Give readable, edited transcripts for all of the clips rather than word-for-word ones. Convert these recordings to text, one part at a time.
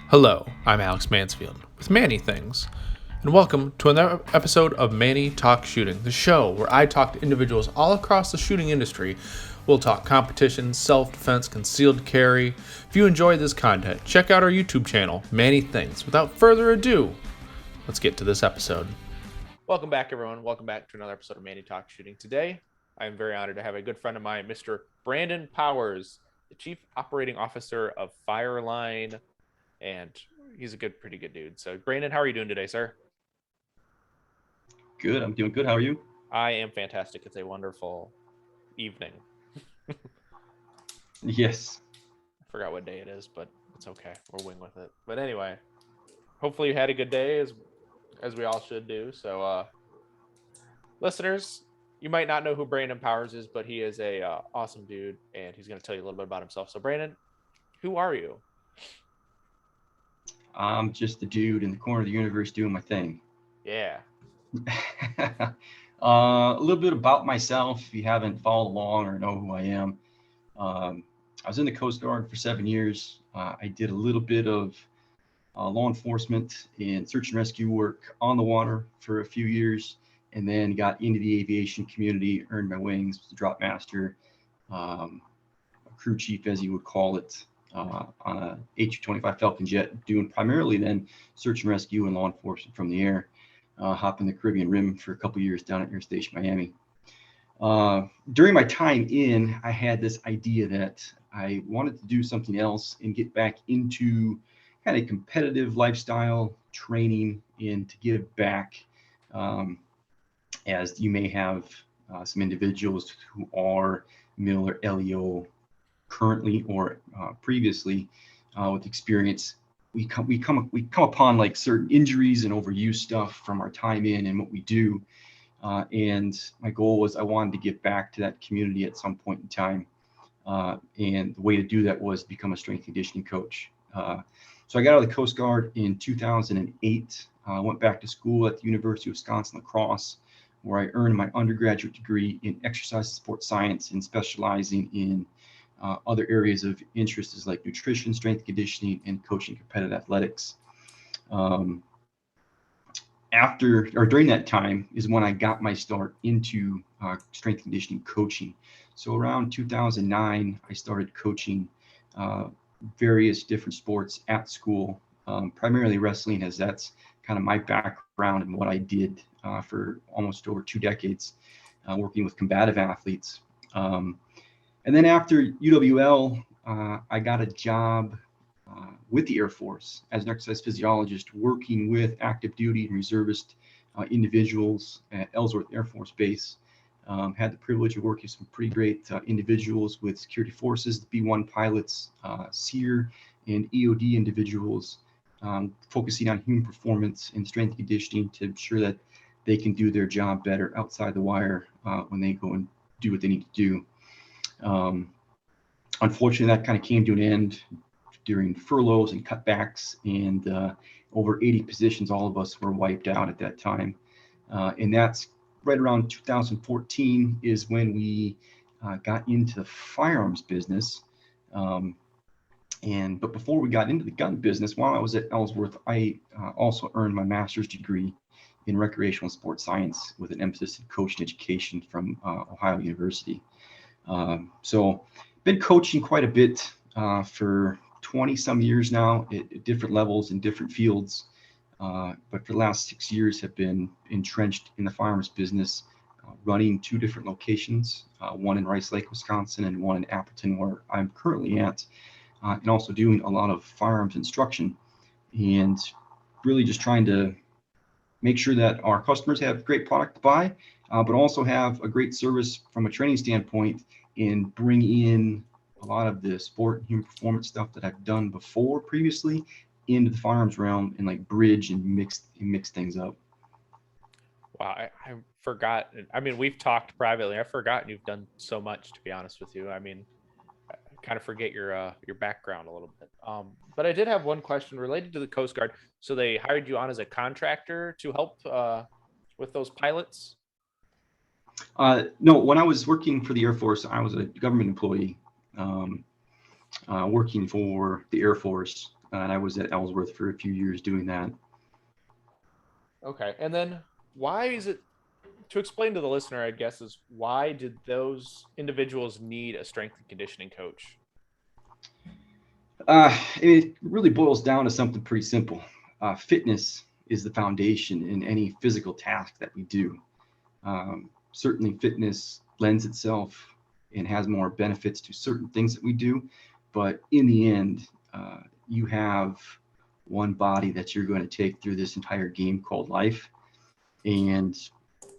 Hello, I'm Alex Mansfield with Manny Things, and welcome to another episode of Manny Talk Shooting, the show where I talk to individuals all across the shooting industry. We'll talk competition, self-defense, concealed carry. If you enjoy this content, check out our YouTube channel, Manny Things. Without further ado, let's get to this episode. Welcome back, everyone. Welcome back to another episode of Manny Talk Shooting. Today, I am very honored to have a good friend of mine, Mr. Brandon Powers, the Chief Operating Officer of Fireline, and he's a pretty good dude. So, Brandon, how are you doing today, sir? Good. I'm doing good. How are you? I am fantastic. It's a wonderful evening. Yes. I forgot what day it is, but it's okay. We'll wing with it. But anyway, hopefully you had a good day, as we all should do. So, listeners, you might not know who Brandon Powers is, but he is a awesome dude, and he's going to tell you a little bit about himself. So, Brandon, who are you? I'm just the dude in the corner of the universe doing my thing. Yeah. A little bit about myself, if you haven't followed along or know who I am. I was in the Coast Guard for 7 years. I did a little bit of law enforcement and search and rescue work on the water for a few years, and then got into the aviation community, earned my wings, was a drop master, a crew chief, as you would call it, on a H-25 Falcon jet, doing primarily then search and rescue and law enforcement from the air. Hopping the Caribbean Rim for a couple years down at Air Station Miami. During my time in, I had this idea that I wanted to do something else and get back into kind of competitive lifestyle training and to give back, as you may have some individuals who are MIL or LEO currently or previously with experience. We come upon like certain injuries and overuse stuff from our time in and what we do. And my goal was I wanted to get back to that community at some point in time. And the way to do that was become a strength conditioning coach. So I got out of the Coast Guard in 2008. Went back to school at the University of Wisconsin La Crosse, where I earned my undergraduate degree in exercise and sports science and specializing in other areas of interest is like nutrition, strength conditioning, and coaching competitive athletics. During that time is when I got my start into strength conditioning coaching. So around 2009, I started coaching various different sports at school, primarily wrestling, as that's kind of my background and what I did for almost over 2 decades, working with combative athletes. And then after UWL, I got a job with the Air Force as an exercise physiologist, working with active duty and reservist individuals at Ellsworth Air Force Base. Had the privilege of working with some pretty great individuals with security forces, the B-1 pilots, SEER, and EOD individuals, focusing on human performance and strength conditioning to ensure that they can do their job better outside the wire when they go and do what they need to do. Unfortunately, that kind of came to an end during furloughs and cutbacks, and over 80 positions, all of us were wiped out at that time. And that's right around 2014 is when we got into the firearms business. But before we got into the gun business, while I was at Ellsworth, I also earned my master's degree in recreational sports science with an emphasis in coaching education from Ohio University. So been coaching quite a bit for 20 some years now at different levels in different fields. But for the last 6 years have been entrenched in the firearms business, running 2 different locations, one in Rice Lake, Wisconsin, and one in Appleton, where I'm currently at, and also doing a lot of firearms instruction and really just trying to make sure that our customers have great product to buy, but also have a great service from a training standpoint and bring in a lot of the sport and human performance stuff that I've done before previously into the firearms realm and like bridge and mix things up. Wow, I forgot. I mean, we've talked privately. I've forgotten you've done so much, to be honest with you. I mean, I kind of forget your background a little bit. But I did have one question related to the Coast Guard. So they hired you on as a contractor to help with those pilots? No, when I was working for the Air Force, I was a government employee, working for the Air Force and I was at Ellsworth for a few years doing that. Okay. And then why is it, to explain to the listener, I guess, is why did those individuals need a strength and conditioning coach? It really boils down to something pretty simple. Fitness is the foundation in any physical task that we do. Certainly, fitness lends itself and has more benefits to certain things that we do, but in the end, you have one body that you're going to take through this entire game called life, and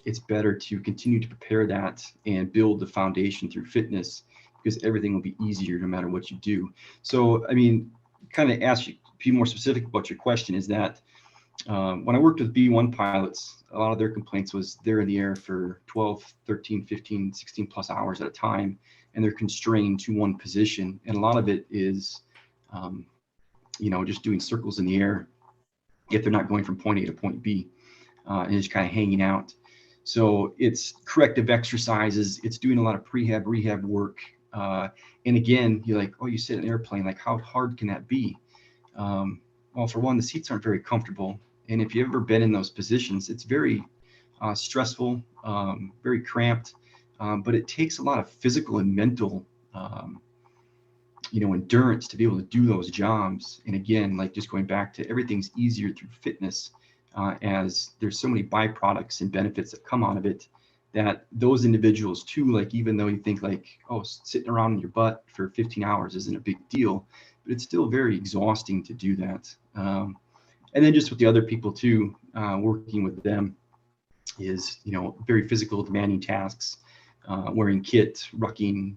it's better to continue to prepare that and build the foundation through fitness, because everything will be easier no matter what you do. So, I mean, kind of ask you, be more specific about your question, is that when I worked with B1 pilots, a lot of their complaints was they're in the air for 12, 13, 15, 16 plus hours at a time, and they're constrained to one position. And a lot of it is, just doing circles in the air, if they're not going from point A to point B, and just kind of hanging out. So it's corrective exercises. It's doing a lot of prehab, rehab work. And again, you're like, oh, you sit in an airplane, like how hard can that be? Well, for one, the seats aren't very comfortable. And if you've ever been in those positions, it's very stressful, very cramped, but it takes a lot of physical and mental, endurance to be able to do those jobs. And again, like just going back to everything's easier through fitness, as there's so many byproducts and benefits that come out of it, that those individuals too, like even though you think like, oh, sitting around in your butt for 15 hours isn't a big deal, but it's still very exhausting to do that. And then just with the other people too, working with them is, very physical, demanding tasks, wearing kit, rucking,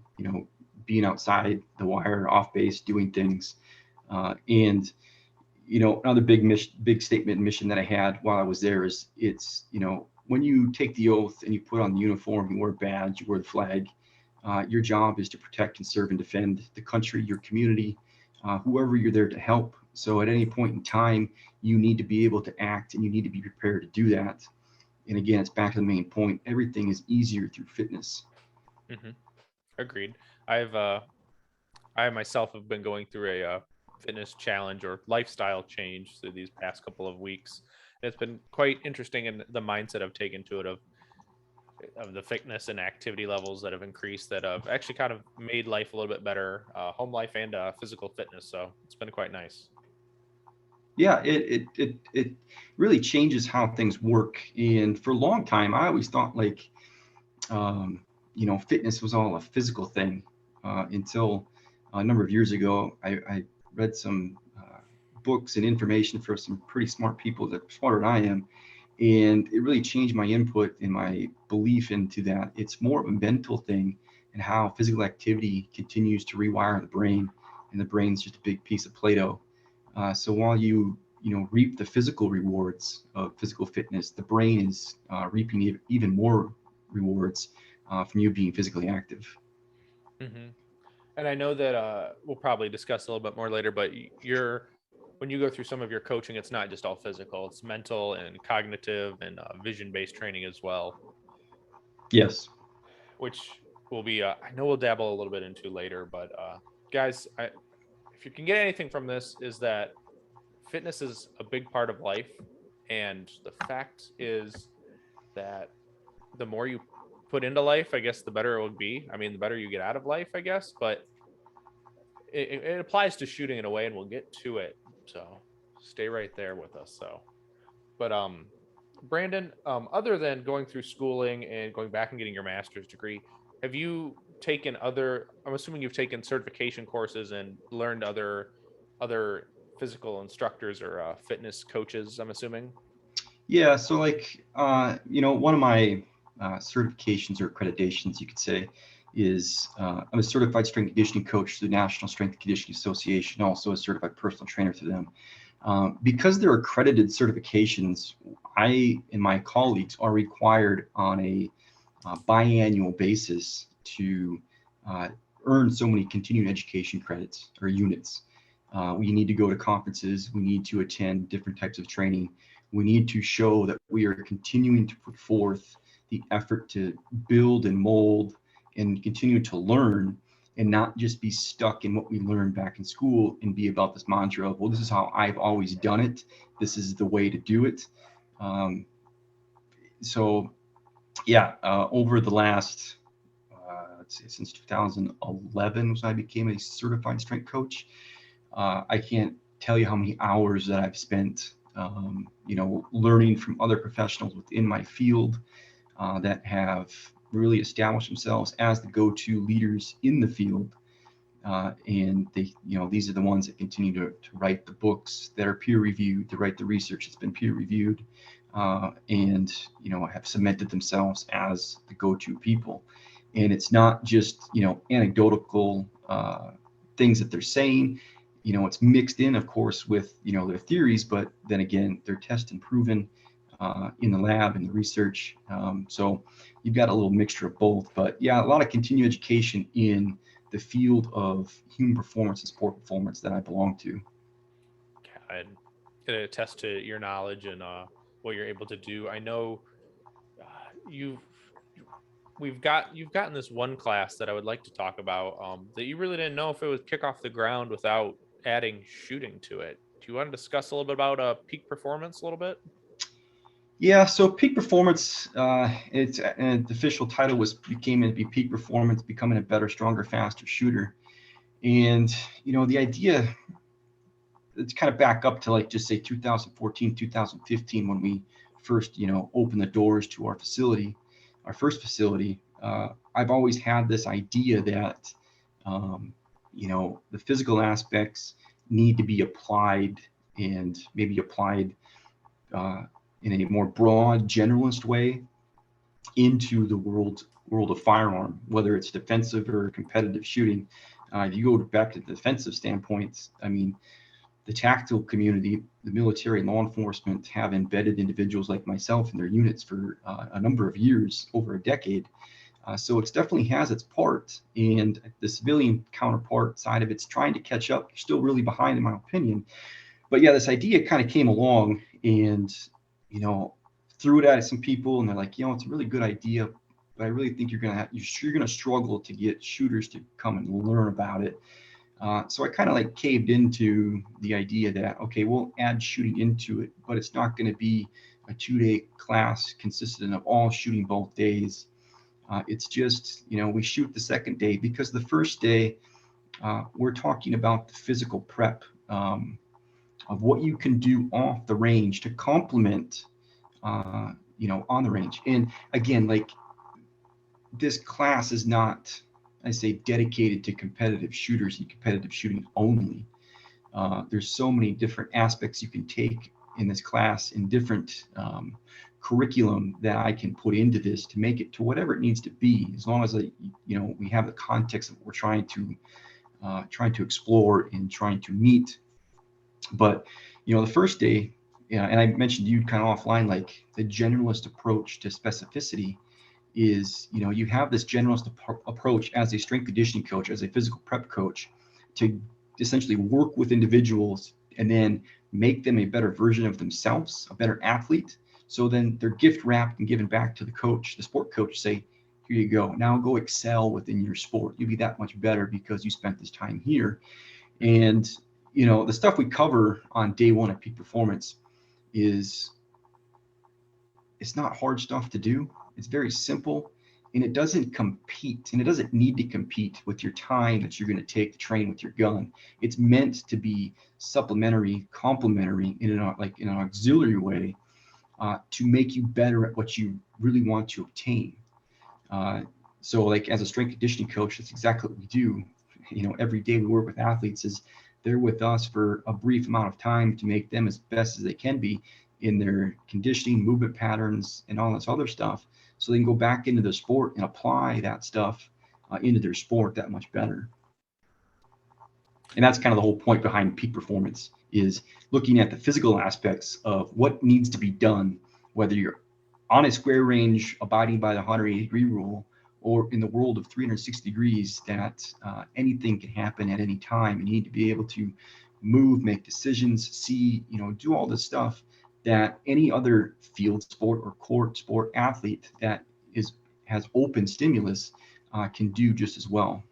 being outside the wire, off base, doing things. And another big statement and mission that I had while I was there is, it's, when you take the oath and you put on the uniform, you wear a badge, you wear the flag, your job is to protect and serve and defend the country, your community, whoever you're there to help. So at any point in time, you need to be able to act, and you need to be prepared to do that. And again, it's back to the main point. Everything is easier through fitness. Mm-hmm. Agreed. I myself have been going through a fitness challenge or lifestyle change through these past couple of weeks. It's been quite interesting in the mindset I've taken to it of the fitness and activity levels that have increased, that have actually kind of made life a little bit better, home life and physical fitness. So it's been quite nice. Yeah, it really changes how things work. And for a long time, I always thought like, fitness was all a physical thing, until a number of years ago, I read some books and information for some pretty smart people that are smarter than I am. And it really changed my input and my belief into that. It's more of a mental thing, and how physical activity continues to rewire the brain, and the brain's just a big piece of Play-Doh. So while you reap the physical rewards of physical fitness, the brain is reaping even more rewards from you being physically active. Mm-hmm. And I know that we'll probably discuss a little bit more later, but when you go through some of your coaching, it's not just all physical; it's mental and cognitive and vision-based training as well, Yes. which will be I know we'll dabble a little bit into later. But guys, if you can get anything from this, is that fitness is a big part of life, and the fact is that the more you put into life, I guess the better it would be. I mean, the better you get out of life, I guess, but it applies to shooting in a way, and we'll get to it. So stay right there with us. So, but Brandon, other than going through schooling and going back and getting your master's degree, have you taken other? I'm assuming you've taken certification courses and learned other physical instructors or fitness coaches. I'm assuming. Yeah. So like, one of my certifications or accreditations, you could say, is I'm a certified strength conditioning coach through the National Strength and Conditioning Association, also a certified personal trainer through them. Because they're accredited certifications, I and my colleagues are required on a biannual basis to uh, earn so many continuing education credits or units. We need to go to conferences. We need to attend different types of training. We need to show that we are continuing to put forth the effort to build and mold and continue to learn. and not just be stuck in what we learned back in school and be about this mantra of, well, this is how I've always done it. This is the way to do it. Um, so yeah, over the last, let's see, since 2011 was when I became a certified strength coach. I can't tell you how many hours that I've spent, learning from other professionals within my field that have really established themselves as the go-to leaders in the field. And they, these are the ones that continue to write the books that are peer reviewed, to write the research that's been peer reviewed, and have cemented themselves as the go-to people. And it's not just anecdotal things that they're saying. It's mixed in, of course, with their theories, but then again, they're tested and proven in the lab and the research. So you've got a little mixture of both. But yeah, a lot of continuing education in the field of human performance and sport performance that I belong to. And can attest to your knowledge and what you're able to do. I know uh, you've you've gotten this one class that I would like to talk about that you really didn't know if it would kick off the ground without adding shooting to it. Do you want to discuss a little bit about peak performance a little bit? Yeah, so peak performance, its the official title became to be peak performance, becoming a better, stronger, faster shooter. And the idea, it's kind of back up to like just say 2014, 2015 when we first opened the doors to our facility, our first facility. I've always had this idea that um, the physical aspects need to be applied, and maybe applied uh, in a more broad generalist way into the world of firearm, whether it's defensive or competitive shooting. If you go back to the defensive standpoints, I mean, the tactical community, the military and law enforcement have embedded individuals like myself in their units for a number of years, over a decade. So it definitely has its part, and the civilian counterpart side of it's trying to catch up. They're still really behind, in my opinion. But yeah, this idea kind of came along, and threw it at some people, and they're like, it's a really good idea, but I really think you're gonna struggle to get shooters to come and learn about it. So I kind of like caved into the idea that, okay, we'll add shooting into it, but it's not going to be a 2-day class consistent of all shooting both days. It's just, we shoot the second day, because the first day we're talking about the physical prep of what you can do off the range to complement, on the range. And again, like, this class is not, I say, dedicated to competitive shooters and competitive shooting only. There's so many different aspects you can take in this class, in different curriculum that I can put into this to make it to whatever it needs to be, as long as we have the context of what we're trying to explore and trying to meet. But the first day, yeah, and I mentioned to you kind of offline, like the generalist approach to specificity is, you have this generalist approach as a strength conditioning coach, as a physical prep coach, to essentially work with individuals and then make them a better version of themselves, a better athlete. So then they're gift wrapped and given back to the coach, the sport coach, say, here you go, now go excel within your sport. You'll be that much better because you spent this time here. And the stuff we cover on day one of peak performance is, it's not hard stuff to do. It's very simple, and it doesn't compete, and it doesn't need to compete with your time that you're going to take to train with your gun. It's meant to be supplementary, complementary in an auxiliary way, to make you better at what you really want to obtain. So like, as a strength conditioning coach, that's exactly what we do. Every day we work with athletes, is they're with us for a brief amount of time to make them as best as they can be in their conditioning, movement patterns, and all this other stuff, so they can go back into the sport and apply that stuff into their sport that much better. And that's kind of the whole point behind peak performance, is looking at the physical aspects of what needs to be done, whether you're on a square range abiding by the 180-degree rule, or in the world of 360 degrees, that anything can happen at any time, and you need to be able to move, make decisions, see, do all this stuff that any other field sport or court sport athlete that has open stimulus can do just as well.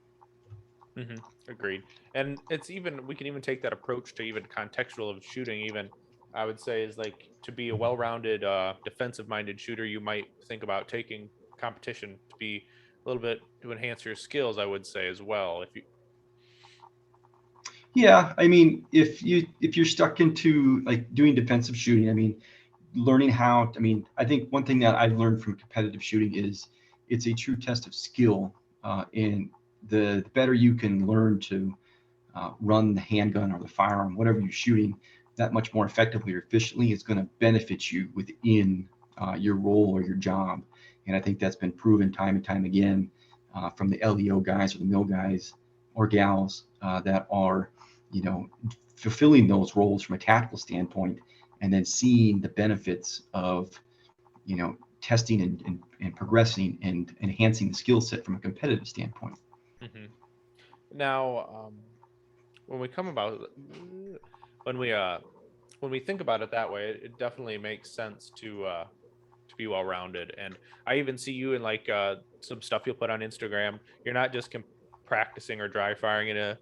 Hmm. Agreed. And it's even, we can even take that approach to even contextual of shooting. Even I would say is like to be a well-rounded, defensive-minded shooter, you might think about taking competition to be a little bit to enhance your skills. I would say as well. If you, Yeah, I mean, if you're stuck into like doing defensive shooting, I mean, learning how, I mean, I think one thing that I've learned from competitive shooting is it's a true test of skill. And the better you can learn to run the handgun or the firearm, whatever you're shooting, that much more effectively or efficiently is going to benefit you within your role or your job. And I think that's been proven time and time again from the LEO guys or the mill guys or gals that are, you know, fulfilling those roles from a tactical standpoint, and then seeing the benefits of, you know, testing and progressing and enhancing the skill set from a competitive standpoint. hmm. Now, when we come about, when we when we think about it that way, it definitely makes sense to be well rounded. And I even see you in like some stuff you'll put on Instagram. You're not just practicing or dry firing in a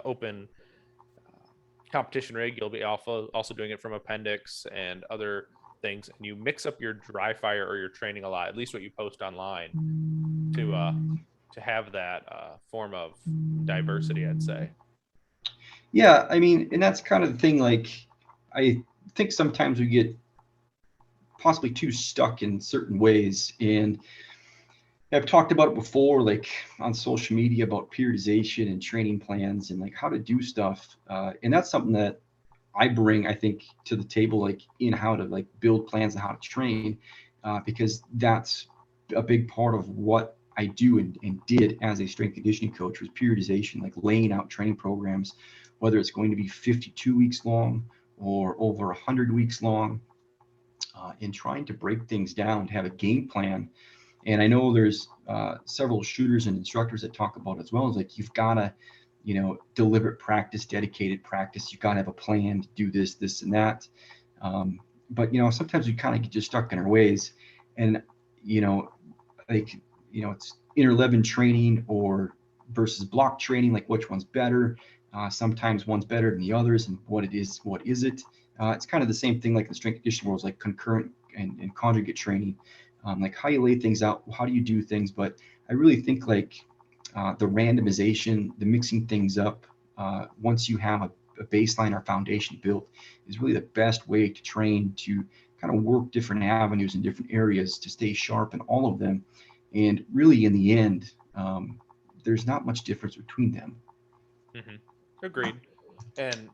open competition rig. You'll be also doing it from appendix and other things, and you mix up your dry fire or your training a lot. At least what you post online to have that form of diversity, I'd say. Yeah, I mean, and that's kind of the thing. Like, I think sometimes we get possibly too stuck in certain ways. And I've talked about it before, like on social media about periodization and training plans and like how to do stuff. And that's something that I bring, I think, to the table, like in how to like build plans and how to train, because that's a big part of what I do and did as a strength conditioning coach was periodization, like laying out training programs, whether it's going to be 52 weeks long or over 100 weeks long, and trying to break things down, to have a game plan. And I know there's several shooters and instructors that talk about it as well. As like you've got to, you know, deliberate practice, dedicated practice. You've got to have a plan to do this, this, and that. But you know, sometimes we kind of get just stuck in our ways, and you know, like you know, it's inner 11 training or versus block training. Like which one's better? Sometimes one's better than the others, and what it is, what is it? It's kind of the same thing like in the strength conditioning world, like concurrent and conjugate training, like how you lay things out, how do you do things. But I really think like the randomization, the mixing things up, once you have a baseline or foundation built, is really the best way to train to kind of work different avenues in different areas to stay sharp in all of them. And really, in the end, there's not much difference between them. Hmm. Agreed. And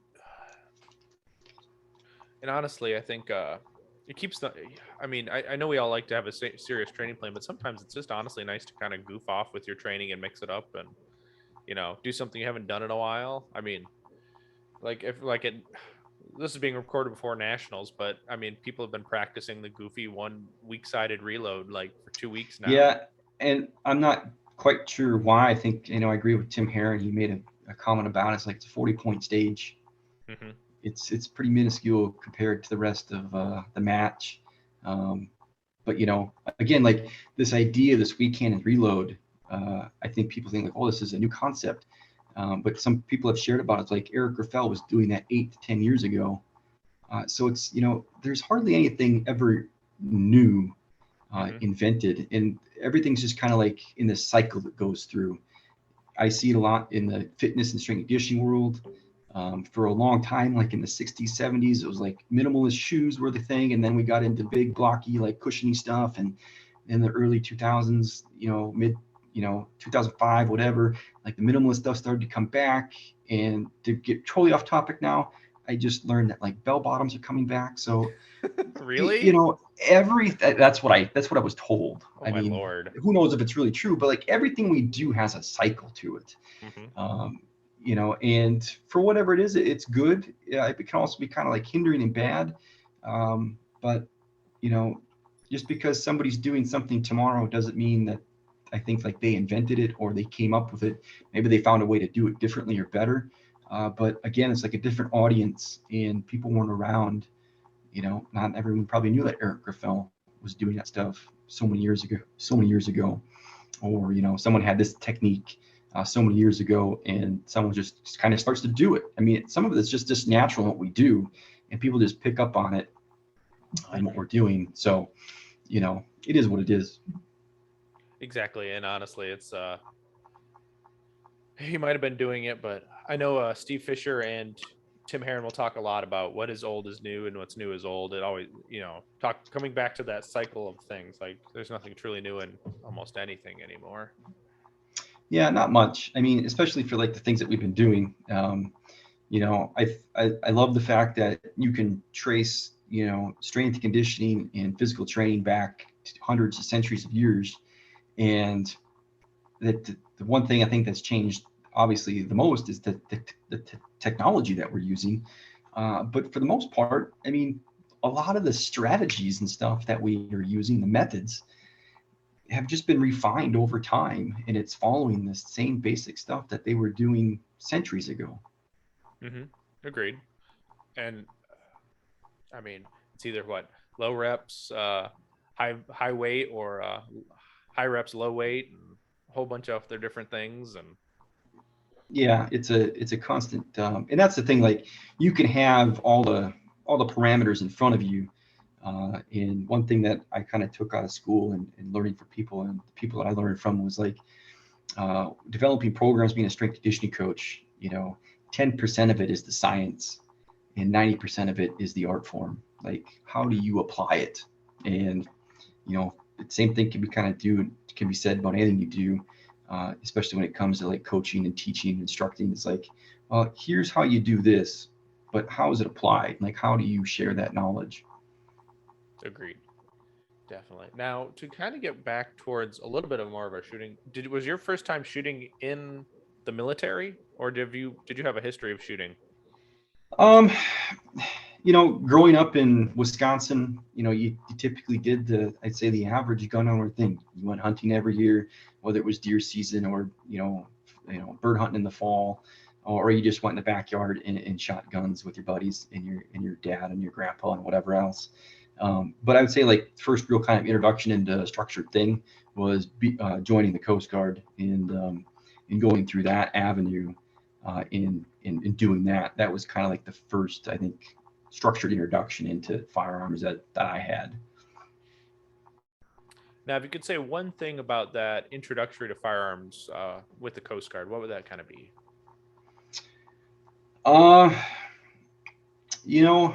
honestly, I think it keeps the. I mean, I know we all like to have a serious training plan, but sometimes it's just honestly nice to kind of goof off with your training and mix it up, and do something you haven't done in a while. I mean, like if like it. This is being recorded before nationals, but I mean, people have been practicing the goofy one weak sided reload like for 2 weeks now. Yeah, and I'm not quite sure why. I think, you know, I agree with Tim Herron. He made a comment about it. It's like it's a 40-point stage. Hmm. It's pretty minuscule compared to the rest of the match. But you know, again, like this idea, this weak handed reload. I think people think like, oh, this is a new concept. But some people have shared about it. It's like Eric Raffel was doing that 8 to 10 years ago. So it's, you know, there's hardly anything ever new Hmm. invented, and everything's just kind of like in this cycle that goes through. I see it a lot in the fitness and strength and conditioning world. For a long time, like in the 60s, 70s, it was like minimalist shoes were the thing, and then we got into big, blocky, like cushiony stuff, and in the early 2000s, you know, mid, you know, 2005, whatever, like the minimalist stuff started to come back. And to get totally off topic now, I just learned that like bell bottoms are coming back. So you Really? know, that's what I was told. Oh I my mean, lord. who knows if it's really true, but like everything we do has a cycle to it. Hmm. um, you know, and for whatever it is, it's good. Yeah, it can also be kind of like hindering and bad. But you know, just because somebody's doing something tomorrow doesn't mean that I think like they invented it or they came up with it. Maybe they found a way to do it differently or better. But again, it's like a different audience, and people weren't around. You know, not everyone probably knew that Eric Graffel was doing that stuff so many years ago, or you know, someone had this technique so many years ago, and someone just kind of starts to do it. I mean, some of it's just natural what we do, and people just pick up on it and what we're doing. So, it is what it is. Exactly. And honestly, it's he might have been doing it, but I know Steve Fisher and Tim Herron will talk a lot about what is old is new and what's new is old. It always, coming back to that cycle of things. Like there's nothing truly new in almost anything anymore. Yeah, not much. I mean, especially for like the things that we've been doing. I love the fact that you can trace, strength conditioning and physical training back to hundreds of centuries of years. And that the one thing I think that's changed obviously the most is the technology that we're using. But for the most part, I mean, a lot of the strategies and stuff that we are using, the methods, have just been refined over time, and it's following the same basic stuff that they were doing centuries ago. Mm-hmm. Agreed. And I mean, it's either what low reps, high weight, or high reps, low weight, and a whole bunch of other different things. And Yeah, it's a constant, and that's the thing. Like, you can have all the parameters in front of you. And one thing that I kind of took out of school and learning from people, and the people that I learned from, was like, developing programs, being a strength conditioning coach. 10% of it is the science, and 90% of it is the art form. Like, how do you apply it? And the same thing can be said about anything you do, especially when it comes to like coaching and teaching, instructing. It's like, well, here's how you do this, but how is it applied? Like, how do you share that knowledge? agreed. Definitely. Now, to kind of get back towards a little bit of more of our shooting, was your first time shooting in the military, or did you have a history of shooting? Um, growing up in Wisconsin, you typically did I'd say the average gun owner thing. You went hunting every year, whether it was deer season or, bird hunting in the fall, or you just went in the backyard and shot guns with your buddies and your dad and your grandpa and whatever else. But I would say like first real kind of introduction into a structured thing was joining the Coast Guard and going through that avenue, in doing that. That was kind of like the first, I think, structured introduction into firearms that I had. Now, if you could say one thing about that introductory to firearms with the Coast Guard, what would that kind of be? Uh, you know,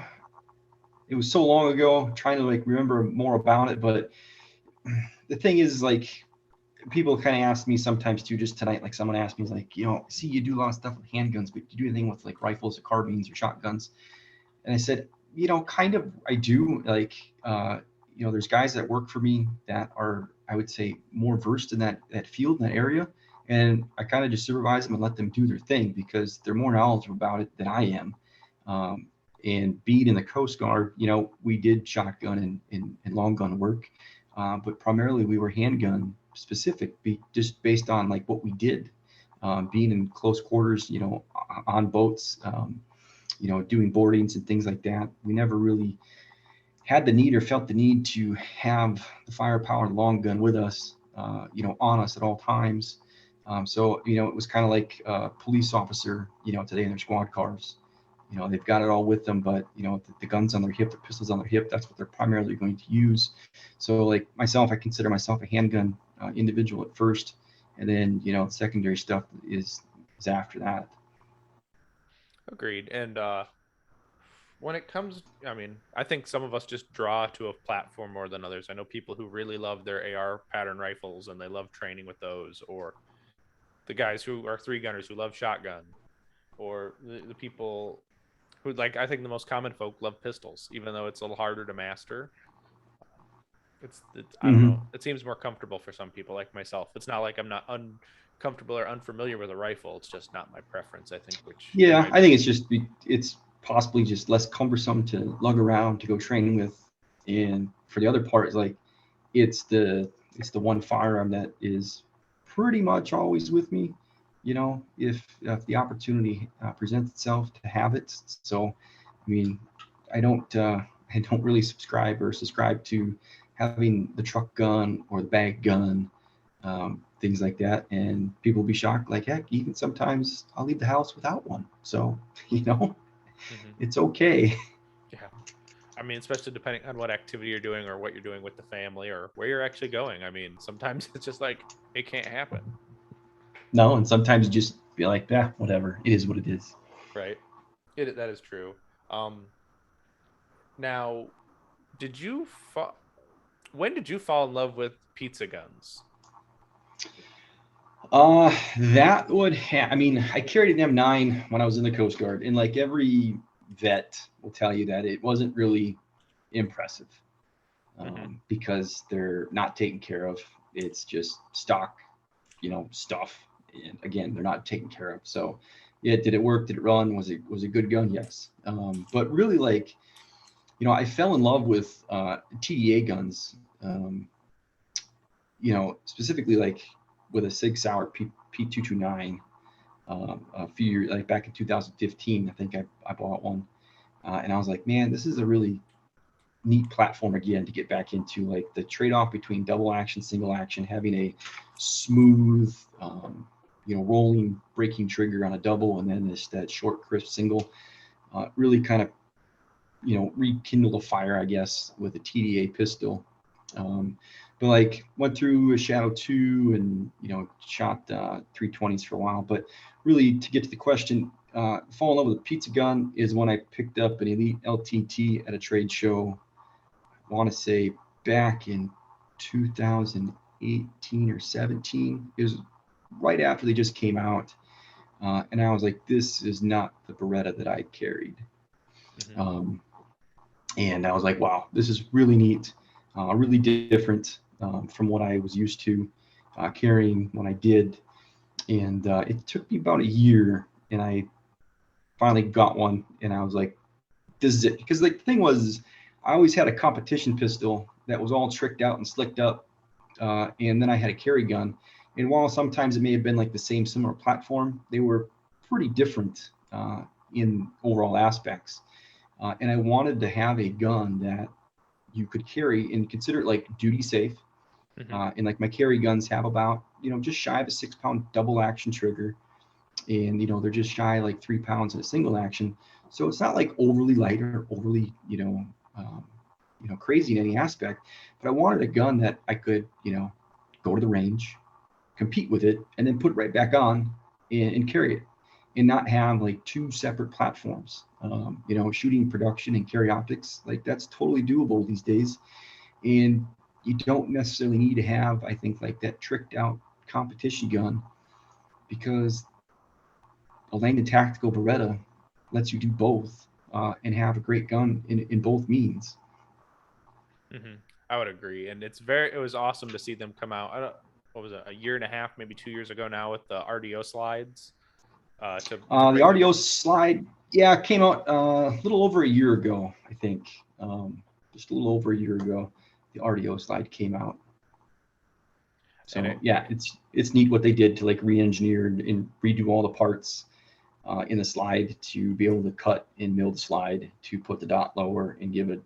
it was so long ago, trying to like remember more about it. But the thing is, like, people kind of ask me sometimes too, just tonight, like someone asked me, like, see, you do a lot of stuff with handguns, but do you do anything with like rifles or carbines or shotguns? And I said, kind of, I do. Like, there's guys that work for me that are, I would say, more versed in that field, in that area. And I kind of just supervise them and let them do their thing because they're more knowledgeable about it than I am. Um, and being in the Coast Guard, we did shotgun and long gun work, but primarily we were handgun specific, just based on like what we did, being in close quarters, on boats, doing boardings and things like that. We never really had the need or felt the need to have the firepower and long gun with us, on us at all times. So, it was kind of like a police officer, today in their squad cars. They've got it all with them, but, the guns on their hip, the pistols on their hip, that's what they're primarily going to use. So like myself, I consider myself a handgun individual at first. And then, secondary stuff is after that. Agreed. And when it comes, I mean, I think some of us just draw to a platform more than others. I know people who really love their AR pattern rifles and they love training with those, or the guys who are three gunners who love shotgun, or the people who, like, I think the most common folk love pistols, even though it's a little harder to master. I don't know. Mm-hmm. It seems more comfortable for some people, like myself. It's not like I'm not uncomfortable or unfamiliar with a rifle. It's just not my preference, I think, which you Yeah, might. I think it's possibly just less cumbersome to lug around to go training with. And for the other part, is like it's the one firearm that is pretty much always with me. If the opportunity presents itself to have it. So, I mean, I don't I don't really subscribe to having the truck gun or the bag gun, things like that. And people will be shocked, like, heck, even sometimes I'll leave the house without one. So, Hmm. it's okay. Yeah. I mean, especially depending on what activity you're doing or what you're doing with the family or where you're actually going. I mean, sometimes it's just like it can't happen, No, and sometimes you just be like, yeah, whatever. It is what it is. right? That is true. Um, Now, did you fa- when did you fall in love with pizza guns? That would I mean, I carried an M9 when I was in the Coast Guard, and like every vet will tell you that it wasn't really impressive, Hmm. because they're not taken care of. It's just stock, stuff. And again, they're not taken care of. So, yeah, did it work? Did it run? Was it a good gun? Yes. But really, like, I fell in love with TDA guns. Specifically like with a Sig Sauer P229. A few years, like back in 2015, I think I bought one, and I was like, man, this is a really neat platform again to get back into, like the trade-off between double action, single action, having a smooth, rolling braking trigger on a double, and then that short crisp single, really kind of rekindle the fire, I guess, with a TDA pistol. um, but like went through a Shadow 2 and shot 320s for a while. But really, to get to the question, fall in love with a pizza gun is when I picked up an Elite LTT at a trade show. I want to say back in 2018 or 17. It was right after they just came out, and I was like, this is not the Beretta that I carried. Hmm. Um, and I was like, wow, this is really neat, really different from what I was used to carrying when I did. And it took me about a year, and I finally got one, and I was like, this is it. Because like the thing was, I always had a competition pistol that was all tricked out and slicked up, and then I had a carry gun. And while sometimes it may have been like the same similar platform, they were pretty different in overall aspects. And I wanted to have a gun that you could carry and consider it like duty safe. Hmm. And like my carry guns have about, just shy of a 6 pound double action trigger. And, they're just shy like 3 pounds in a single action. So it's not like overly light or overly, crazy in any aspect. But I wanted a gun that I could, go to the range, compete with it, and then put it right back on and carry it, and not have like two separate platforms. Shooting production and carry optics, like that's totally doable these days. And you don't necessarily need to have, I think, like that tricked out competition gun, because a Langdon Tactical Beretta lets you do both, and have a great gun in both means. Hmm. I would agree, and it was awesome to see them come out. I don't, what was it, a year and a half, maybe 2 years ago now, with the RDO slides, to The bring them. RDO slide, yeah, came out a little over a year ago, I think. Just a little over a year ago, the RDO slide came out. And So yeah, it's neat what they did to like re-engineer and redo all the parts in the slide to be able to cut and mill the slide to put the dot lower and give it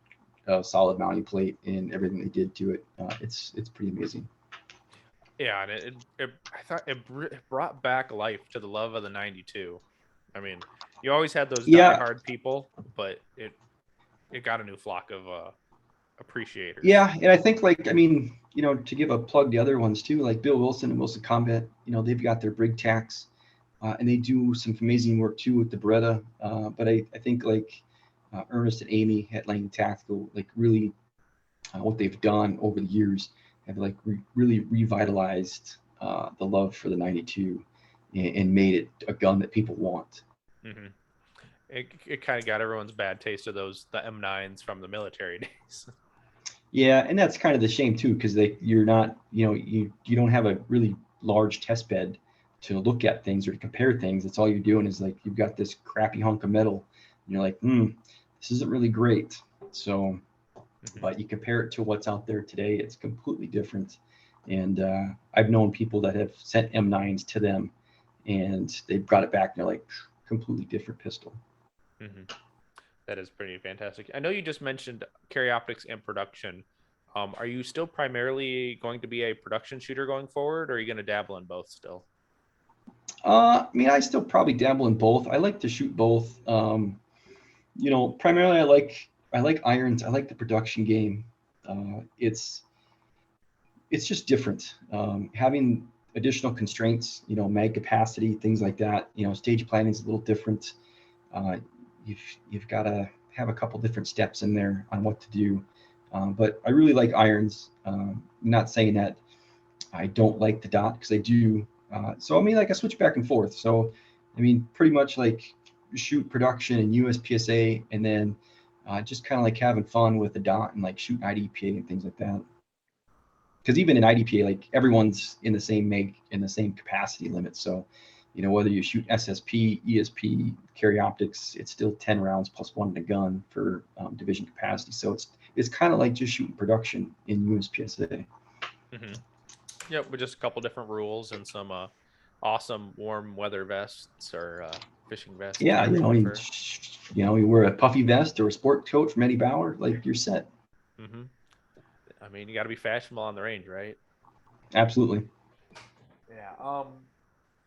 a solid mounting plate, and everything they did to it. It's pretty amazing. yeah, and I thought it brought back life to the love of the 92. I mean, you always had those Yeah, diehard people, but it got a new flock of appreciators. yeah, and I think like I mean, to give a plug to other ones too, like Bill Wilson and Wilson Combat, they've got their Brig Tacs, and they do some amazing work too with the Beretta. But I think like Ernest and Amy at Langdon Tactical, like really what they've done over the years have like really revitalized the love for the 92, and made it a gun that people want. Hmm. It kind of got everyone's bad taste of the M9s from the military days. Yeah, and that's kind of the shame too, because you're not, you don't have a really large test bed to look at things or to compare things. It's all you're doing is like you've got this crappy hunk of metal, and you're like, this isn't really great. So, Hmm. but you compare it to what's out there today, it's completely different. And I've known people that have sent M9s to them, and they brought it back, and they're like, completely different pistol. Hmm. That is pretty fantastic. I know you just mentioned carry optics and production. Are you still primarily going to be a production shooter going forward, or are you going to dabble in both still? I mean, I still probably dabble in both. I like to shoot both. Primarily I like irons. I like the production game. It's just different. Having additional constraints, mag capacity, things like that. Stage planning is a little different. Uh, you've got to have a couple different steps in there on what to do. But I really like irons. I'm not saying that I don't like the dot, because I do. So I mean, like, I switch back and forth. So I mean, pretty much like shoot production and USPSA, and then just kind of like having fun with the dot and like shooting IDPA and things like that. Because even in IDPA, like, everyone's in the same capacity limit. So, whether you shoot SSP, ESP, carry optics, it's still 10 rounds plus one in a gun for division capacity. So it's kind of like just shooting production in USPSA. Mm-hmm. Yep, with just a couple different rules and some awesome warm weather vests or fishing vests Yeah, or whatever. you wear a puffy vest or a sport coat from Eddie Bauer, like, you're set. Mm-hmm. I mean, you got to be fashionable on the range, right? Absolutely. Yeah.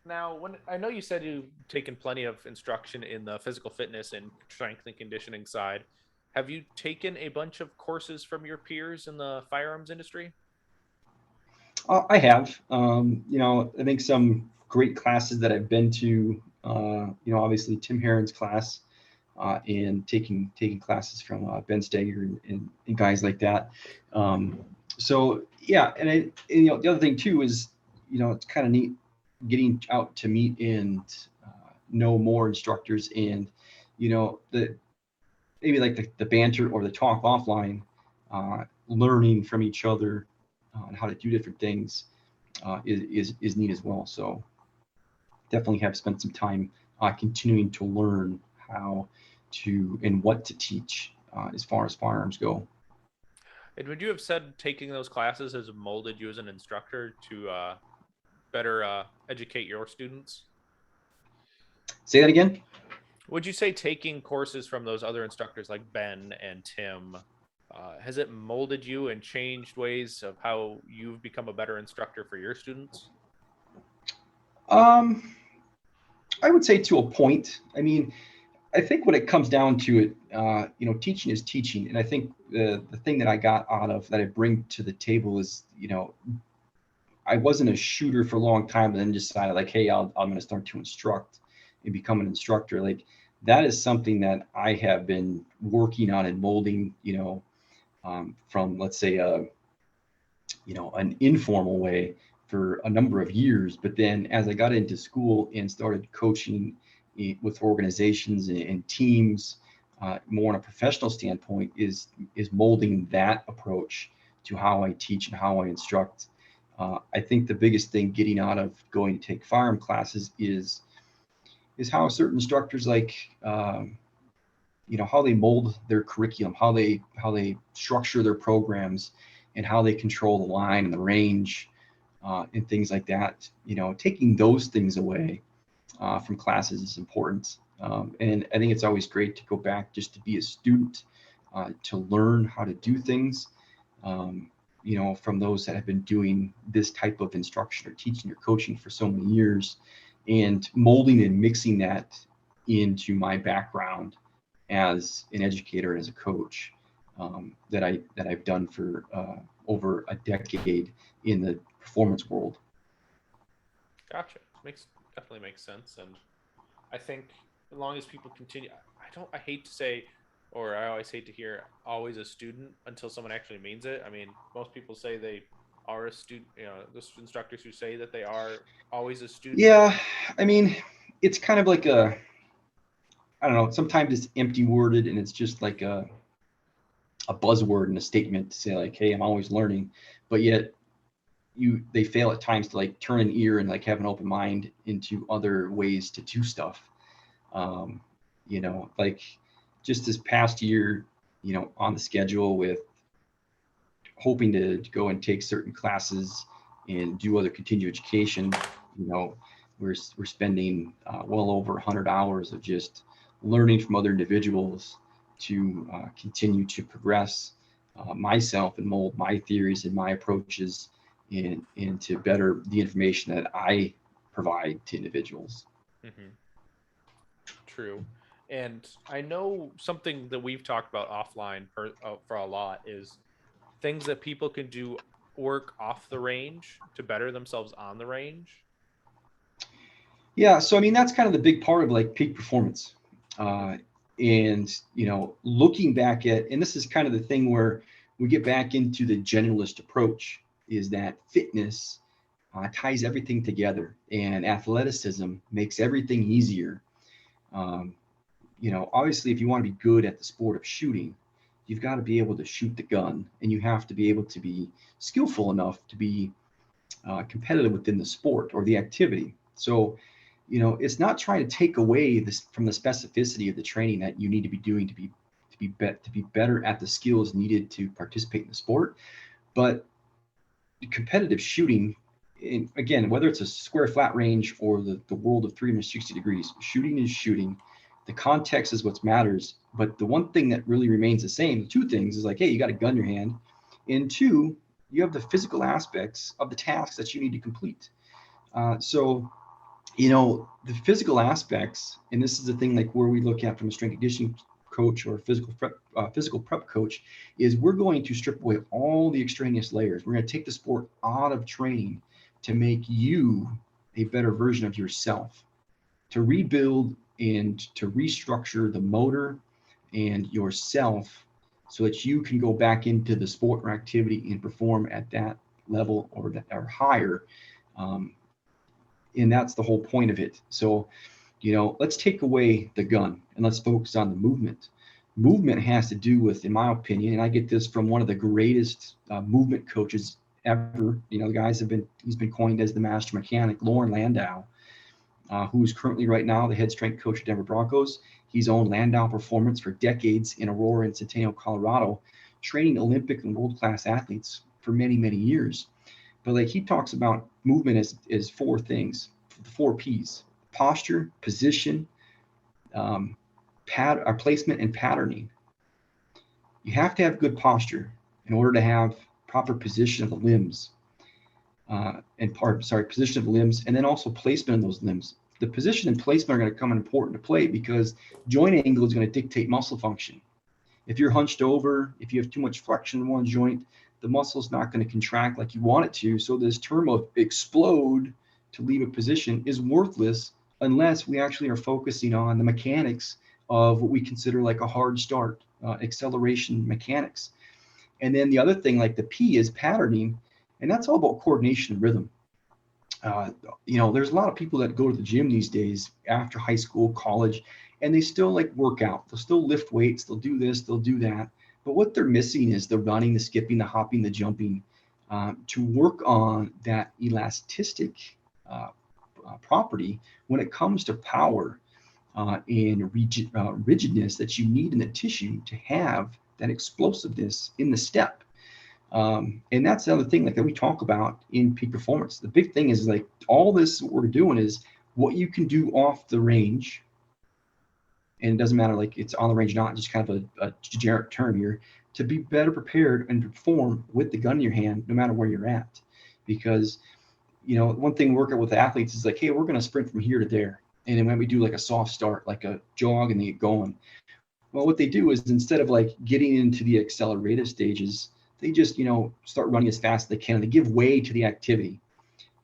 Now, when I know you said you've taken plenty of instruction in the physical fitness and strength and conditioning side, have you taken a bunch of courses from your peers in the firearms industry? I have. I think some great classes that I've been to. Obviously Tim Herron's class, and taking classes from Ben Steger and guys like that. So yeah, and the other thing too is, it's kind of neat getting out to meet and know more instructors, and the maybe like the banter or the talk offline, learning from each other on how to do different things, is neat as well. So definitely have spent some time continuing to learn how to and what to teach as far as firearms go. And would you have said taking those classes has molded you as an instructor to better educate your students? Say that again. Would you say taking courses from those other instructors like Ben and Tim, has it molded you and changed ways of how you've become a better instructor for your students? Um, I would say to a point. I mean, I think when it comes down to it, teaching is teaching, and I think the thing that I got out of that I bring to the table is, I wasn't a shooter for a long time, and then decided, like, hey, I'm going to start to instruct and become an instructor. Like, that is something that I have been working on and molding, from, let's say, an informal way for a number of years. But then as I got into school and started coaching with organizations and teams, more on a professional standpoint, is molding that approach to how I teach and how I instruct. I think the biggest thing getting out of going to take firearm classes is how certain instructors, like, how they mold their curriculum, how they structure their programs, and how they control the line and the range, and things like that. Taking those things away from classes is important. And I think it's always great to go back just to be a student, to learn how to do things, from those that have been doing this type of instruction or teaching or coaching for so many years, and molding and mixing that into my background as an educator and as a coach, that I've done for over a decade in the performance world. Gotcha. Makes definitely makes sense, and I think as long as people continue, I hate to say, or I always hate to hear, always a student until someone actually means it. I mean, most people say they are a student. The instructors who say that they are always a student. Yeah, I mean, it's kind of like I don't know. Sometimes it's empty worded, and it's just like a buzzword and a statement to say, like, hey, I'm always learning, but yet they fail at times to, like, turn an ear and, like, have an open mind into other ways to do stuff. Um, like, just this past year, on the schedule with hoping to go and take certain classes and do other continuing education, we're spending well over 100 hours of just learning from other individuals to continue to progress, myself and mold my theories and my approaches and to better the information that I provide to individuals. Hmm. True. And I know something that we've talked about offline for a lot is things that people can do work off the range to better themselves on the range. Yeah, so I mean that's kind of the big part of like peak performance. Hmm. Uh, and looking back at, and this is kind of the thing where we get back into the generalist approach, is that fitness ties everything together, and athleticism makes everything easier. Um, Obviously, if you want to be good at the sport of shooting, you've got to be able to shoot the gun, and you have to be able to be skillful enough to be competitive within the sport or the activity. So, it's not trying to take away this from the specificity of the training that you need to be doing to be better at the skills needed to participate in the sport, but competitive shooting. And again, whether it's a square flat range or the world of 360 degrees, shooting is shooting. The context is what matters. But the one thing that really remains the same, the two things, is like, hey, you got a gun in your hand. And two, you have the physical aspects of the tasks that you need to complete. So the physical aspects, and this is the thing like where we look at from a strength conditioning coach or physical prep coach, is we're going to strip away all the extraneous layers. We're going to take the sport out of training to make you a better version of yourself, to rebuild and to restructure the motor and yourself so that you can go back into the sport or activity and perform at that level or higher. Um, and that's the whole point of it. So, let's take away the gun and let's focus on the movement. Movement has to do with, in my opinion, and I get this from one of the greatest movement coaches ever. The guys he's been coined as the master mechanic, Lauren Landau, who's currently right now the head strength coach at Denver Broncos. He's owned Landau Performance for decades in Aurora and Centennial, Colorado, training Olympic and world-class athletes for many, many years. But like he talks about movement as four things, the four P's: posture, position, placement, and patterning. You have to have good posture in order to have proper position of the limbs, position of the limbs, and then also placement of those limbs. The position and placement are going to come important to play because joint angle is going to dictate muscle function. If you're hunched over, if you have too much flexion in one joint, the muscle's not going to contract like you want it to. So this term of explode to leave a position is worthless unless we actually are focusing on the mechanics of what we consider like a hard start, acceleration mechanics. And then the other thing, like the P, is patterning, and that's all about coordination and rhythm. There's a lot of people that go to the gym these days after high school, college, and they still like work out. They'll still lift weights. They'll do this. They'll do that. But what they're missing is the running, the skipping, the hopping, the jumping, to work on that elastic uh, property when it comes to power and rigidness that you need in the tissue to have that explosiveness in the step. And that's the other thing like that we talk about in peak performance. The big thing is like all this what we're doing is what you can do off the range, and it doesn't matter like it's on the range, not just kind of a generic term here, to be better prepared and perform with the gun in your hand, no matter where you're at. Because one thing we work out with athletes is like, hey, we're going to sprint from here to there, and then when we do like a soft start, like a jog, and they get going. Well, what they do is instead of like getting into the accelerative stages, they just start running as fast as they can. They give way to the activity,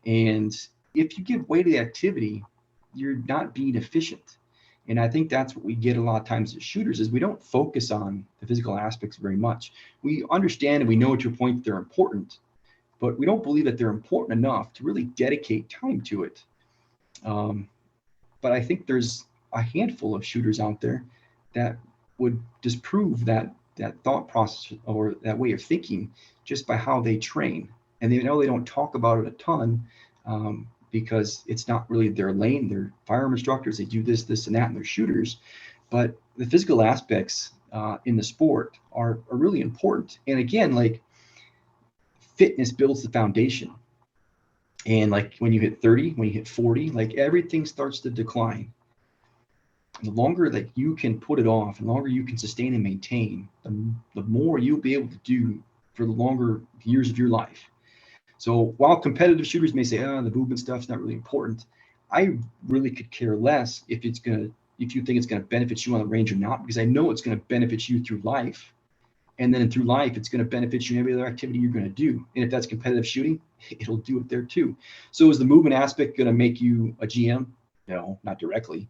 and if you give way to the activity, you're not being efficient. And I think that's what we get a lot of times as shooters is we don't focus on the physical aspects very much. We understand and we know to a point that they're important, but we don't believe that they're important enough to really dedicate time to it. Um, but I think there's a handful of shooters out there that would disprove that thought process or that way of thinking just by how they train. And they know they don't talk about it a ton because it's not really their lane. They're firearm instructors. They do this, and that, and they're shooters. But the physical aspects in the sport are really important. And again, like fitness builds the foundation. And like when you hit 30, when you hit 40, like everything starts to decline. the longer that you can put it off, and the longer you can sustain and maintain, the more you'll be able to do for the longer years of your life. So while competitive shooters may say, oh, the movement stuff's not really important, I really could care less if you think it's gonna benefit you on the range or not, because I know it's gonna benefit you through life. And then through life, it's gonna benefit you in every other activity you're gonna do. And if that's competitive shooting, it'll do it there too. So is the movement aspect gonna make you a GM? No, not directly.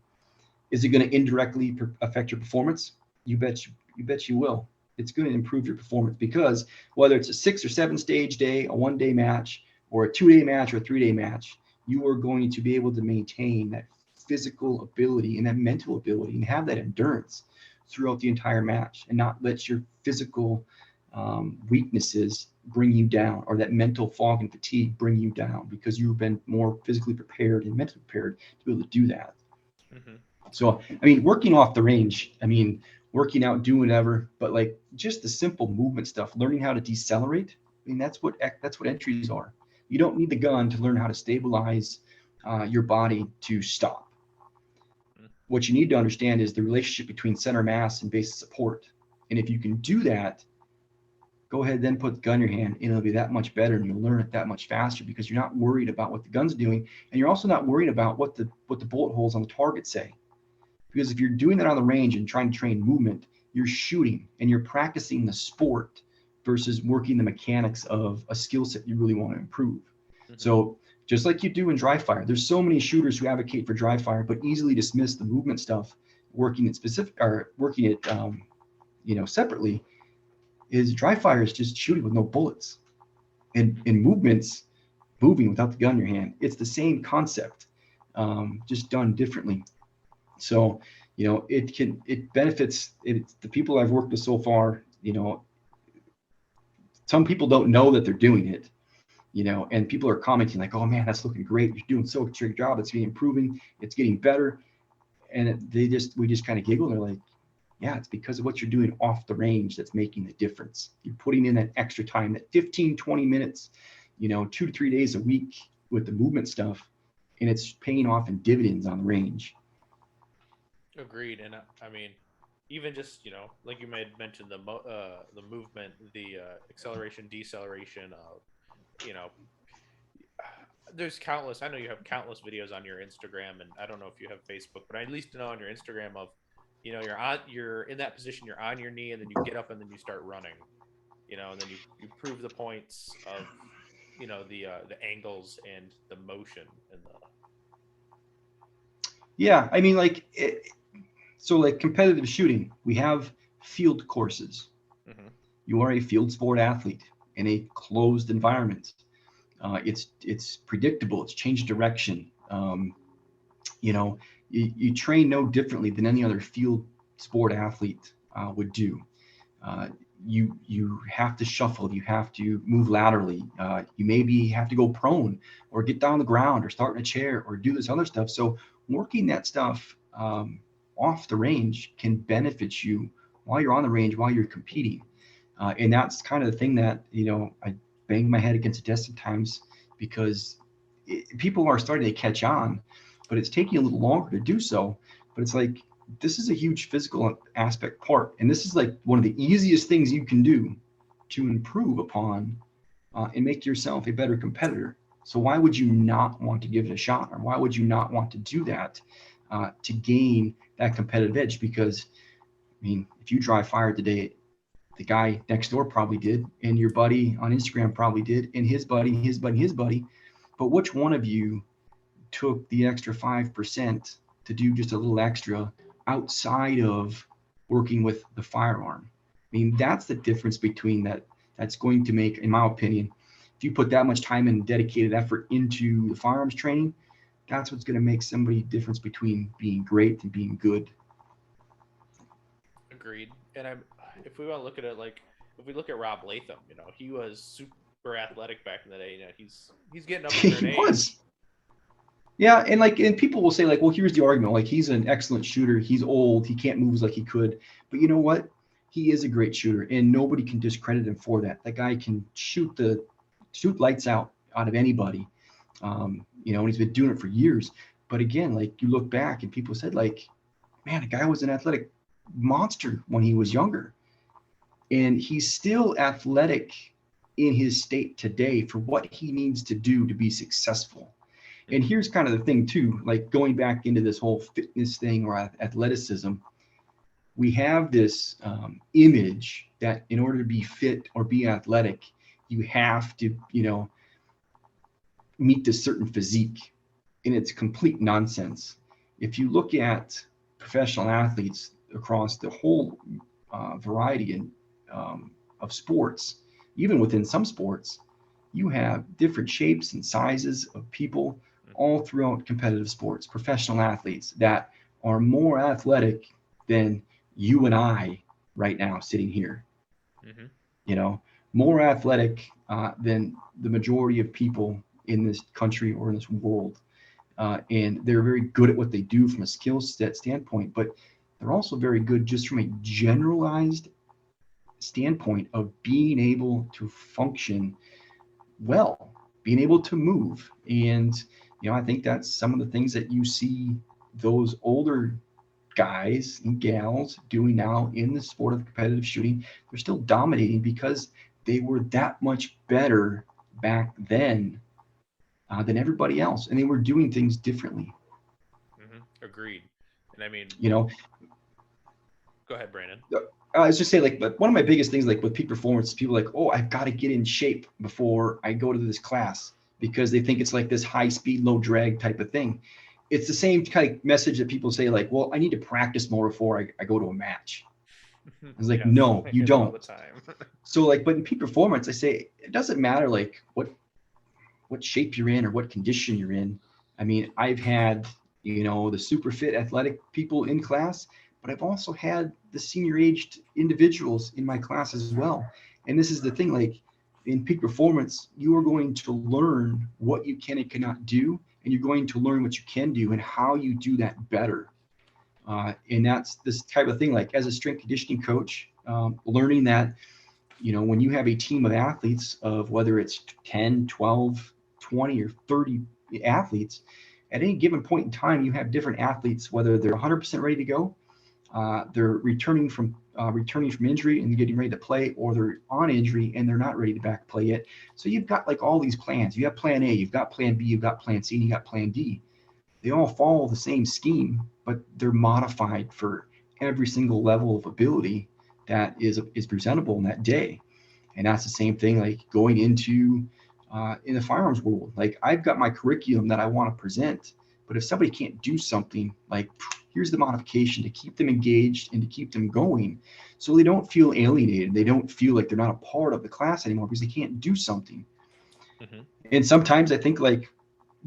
Is it going to indirectly affect your performance? You bet you will. It's going to improve your performance, because whether it's a 6 or 7 stage day, a 1-day match, or a 2-day match, or a 3-day match, you are going to be able to maintain that physical ability and that mental ability and have that endurance throughout the entire match, and not let your physical weaknesses bring you down, or that mental fog and fatigue bring you down, because you've been more physically prepared and mentally prepared to be able to do that. Mm-hmm. So, I mean, working off the range, I mean, working out, doing whatever, but like just the simple movement stuff, learning how to decelerate. I mean, that's what entries are. You don't need the gun to learn how to stabilize your body to stop. What you need to understand is the relationship between center mass and base of support. And if you can do that, go ahead, then put the gun in your hand, and it'll be that much better, and you'll learn it that much faster, because you're not worried about what the gun's doing, and you're also not worried about what the bullet holes on the target say. Because if you're doing that on the range and trying to train movement, you're shooting and you're practicing the sport versus working the mechanics of a skill set you really want to improve. Mm-hmm. So just like you do in dry fire, there's so many shooters who advocate for dry fire, but easily dismiss the movement stuff, working it specific or working it, separately. Is dry fire is just shooting with no bullets, and movements, moving without the gun in your hand. It's the same concept, just done differently. So, it benefits the people I've worked with so far. Some people don't know that they're doing it, and people are commenting like, oh man, that's looking great. You're doing so great job. It's improving. It's getting better. And we just kind of giggle. And they're like, yeah, it's because of what you're doing off the range that's making the difference. You're putting in that extra time, that 15, 20 minutes, 2 to 3 days a week with the movement stuff, and it's paying off in dividends on the range. Agreed. And I mean, even just like you mentioned the movement, the acceleration, deceleration, there's countless. I know you have countless videos on your Instagram, and I don't know if you have Facebook, but I at least know on your Instagram of, you're in that position, you're on your knee, and then you get up and then you start running, and then you prove the points of, the angles and the motion and the. Yeah, I mean, so like competitive shooting, we have field courses. Mm-hmm. You are a field sport athlete in a closed environment. It's predictable. It's change direction. You train no differently than any other field sport athlete would do. You have to shuffle. You have to move laterally. You maybe have to go prone, or get down on the ground, or start in a chair, or do this other stuff. So working that stuff off the range can benefit you while you're on the range, while you're competing. And that's kind of the thing that, I bang my head against the desk sometimes, because people are starting to catch on, but it's taking a little longer to do so. But it's like, this is a huge physical aspect part. And this is like one of the easiest things you can do to improve upon and make yourself a better competitor. So why would you not want to give it a shot? Or why would you not want to do that to gain that competitive edge? Because, I mean, if you dry fire today, the guy next door probably did, and your buddy on Instagram probably did, and his buddy, his buddy, his buddy. But which one of you took the extra 5% to do just a little extra outside of working with the firearm? I mean, that's the difference between that. That's going to make, in my opinion, if you put that much time and dedicated effort into the firearms training, that's what's going to make somebody difference between being great and being good. Agreed. And if we want to look at it, like if we look at Rob Latham, he was super athletic back in the day. He's getting up there in age. Was. Yeah, and people will say like, well, here's the argument. Like, he's an excellent shooter. He's old. He can't move like he could. But you know what? He is a great shooter, and nobody can discredit him for that. That guy can shoot lights out of anybody. And he's been doing it for years. But again, like, you look back and people said like, man, a guy was an athletic monster when he was younger. And he's still athletic in his state today for what he needs to do to be successful. And here's kind of the thing too, like going back into this whole fitness thing or athleticism, we have this image that in order to be fit or be athletic, you have to, meet this certain physique. And it's complete nonsense. If you look at professional athletes across the whole variety of sports, even within some sports, you have different shapes and sizes of people all throughout competitive sports, professional athletes that are more athletic than you and I right now sitting here, Mm-hmm. you know, more athletic than the majority of people in this country or in this world. And they're very good at what they do from a skill set standpoint, but they're also very good just from a generalized standpoint of being able to function well, being able to move. And, I think that's some of the things that you see those older guys and gals doing now in the sport of competitive shooting. They're still dominating because they were that much better back then than everybody else. And they were doing things differently. Agreed. And I mean, You know, go ahead, Brandon. I was just say like, but one of my biggest things like with peak performance, people are like, oh, I've got to get in shape before I go to this class because they think it's like this high speed, low drag type of thing. It's the same kind of message that people say like, well, I need to practice more before I go to a match. I was like, Yes, no, I you hear that all the don't. time. So like, but in peak performance, I say it doesn't matter like what shape you're in or what condition you're in. I mean, I've had, the super fit athletic people in class, but I've also had the senior aged individuals in my class as well. And this is the thing, like in peak performance, you are going to learn what you can and cannot do, and you're going to learn what you can do and how you do that better. And that's this type of thing, like as a strength conditioning coach, learning that when you have a team of athletes of whether it's 10, 12, 20, or 30 athletes, at any given point in time, you have different athletes, whether they're 100% ready to go, they're returning from injury and getting ready to play, or they're on injury and they're not ready to back play yet. So you've got like all these plans. You have plan A, you've got plan B, you've got plan C, and you got plan D. They all follow the same scheme, but they're modified for every single level of ability that is presentable in that day. And that's the same thing like going into in the firearms world. Like I've got my curriculum that I want to present, but if somebody can't do something, like here's the modification to keep them engaged and to keep them going, so they don't feel alienated. They don't feel like they're not a part of the class anymore because they can't do something. Mm-hmm. And sometimes I think like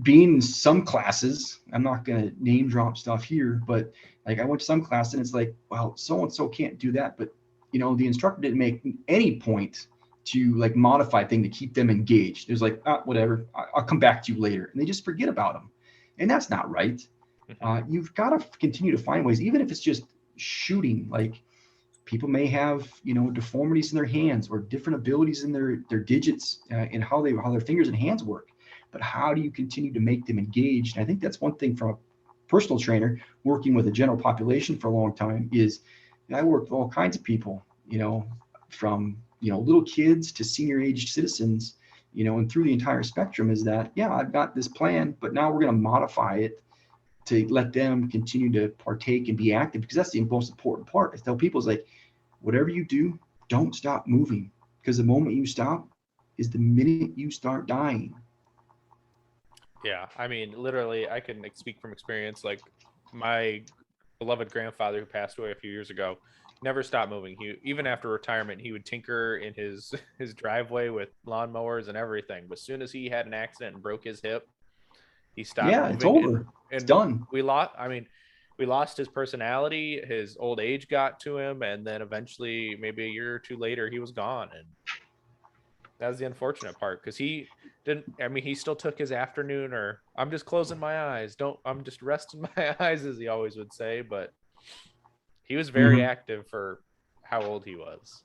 being in some classes, I'm not going to name drop stuff here, but like I went to some class and it's like, well, so and so can't do that, but the instructor didn't make any point to like modify thing to keep them engaged. It was like, whatever, I'll come back to you later, and they just forget about them, and that's not right. Mm-hmm. You've got to continue to find ways, even if it's just shooting. Like people may have deformities in their hands or different abilities in their digits and how their fingers and hands work, but how do you continue to make them engaged? And I think that's one thing from a personal trainer working with a general population for a long time is I work with all kinds of people, from little kids to senior aged citizens, and through the entire spectrum is that, yeah, I've got this plan, but now we're going to modify it to let them continue to partake and be active, because that's the most important part. I tell people is like, whatever you do, don't stop moving, because the moment you stop is the minute you start dying. Yeah, I mean, literally, I can speak from experience. Like my beloved grandfather who passed away a few years ago never stopped moving. He even after retirement, he would tinker in his his driveway with lawnmowers and everything. But as soon as he had an accident and broke his hip, he stopped Yeah, it's moving. and over. It's and done. we lost. I mean, we lost his personality. His old age got to him, and then eventually, maybe a year or two later, he was gone. And that was the unfortunate part because he didn't. I mean, he still took his afternoon, or I'm just closing my eyes. Don't. I'm just resting my eyes, as he always would say. But he was very Mm-hmm. active for how old he was.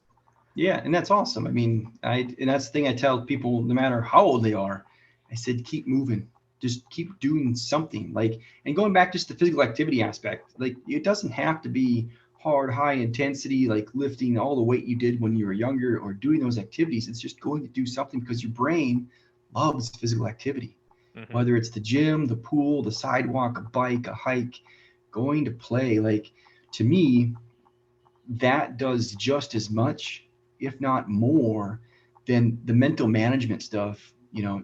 Yeah, and that's awesome. I mean, and that's the thing I tell people, no matter how old they are, I said keep moving. just keep doing something. Like, and going back just to the physical activity aspect, like it doesn't have to be hard, high intensity, like lifting all the weight you did when you were younger or doing those activities. It's just going to do something because your brain loves physical activity, Mm-hmm. whether it's the gym, the pool, the sidewalk, a bike, a hike, going to play. Like, to me, that does just as much, if not more, than the mental management stuff.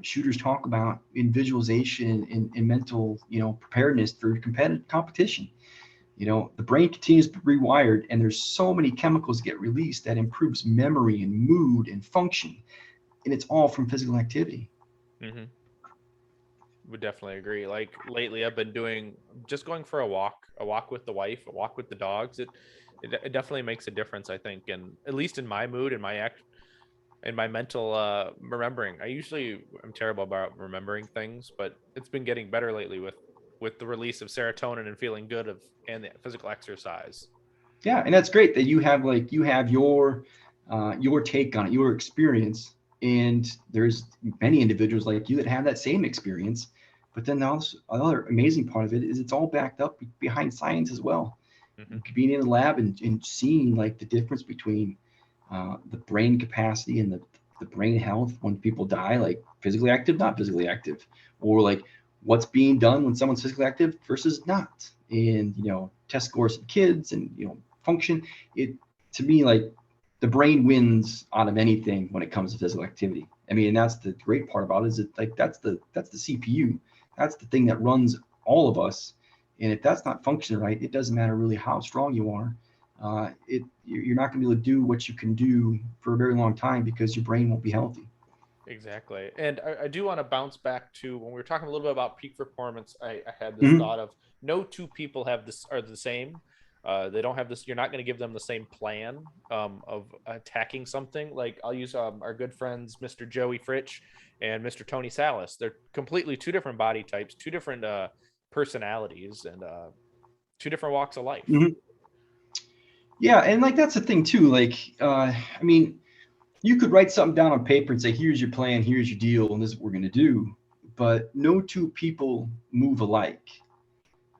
Shooters talk about in visualization and mental, preparedness for competitive competition. The brain continues to be rewired, and there's so many chemicals get released that improves memory and mood and function, and it's all from physical activity. Mm-hmm. Would definitely agree. Like lately, I've been just going for a walk with the wife, a walk with the dogs. It definitely makes a difference, I think, and at least in my mood and my mental remembering. I'm terrible about remembering things, but it's been getting better lately with the release of serotonin and feeling good and the physical exercise. Yeah, and that's great that you have your take on it, your experience, and there's many individuals like you that have that same experience. But then also another amazing part of it is it's all backed up behind science as well. Mm-hmm. Being in the lab and seeing like the difference between the brain capacity and the brain health when people die, like physically active, not physically active, or like what's being done when someone's physically active versus not, and test scores in kids and function. It To me, like, the brain wins out of anything when it comes to physical activity. I mean, and that's the great part about it, is it like that's the CPU, that's the thing that runs all of us. And if that's not functioning right, it doesn't matter really how strong you are. You're not going to be able to do what you can do for a very long time because your brain won't be healthy. Exactly. And I do want to bounce back to when we were talking a little bit about peak performance. I had this Mhm. thought of no two people are the same. They don't have this. You're not going to give them the same plan of attacking something. Like I'll use our good friends, Mr. Joey Fritsch and Mr. Tony Salas. They're completely two different body types, two different personalities, and two different walks of life. Mhm. Yeah, and like that's the thing too. Like, I mean, you could write something down on paper and say, "Here's your plan, here's your deal, and this is what we're going to do." But no two people move alike.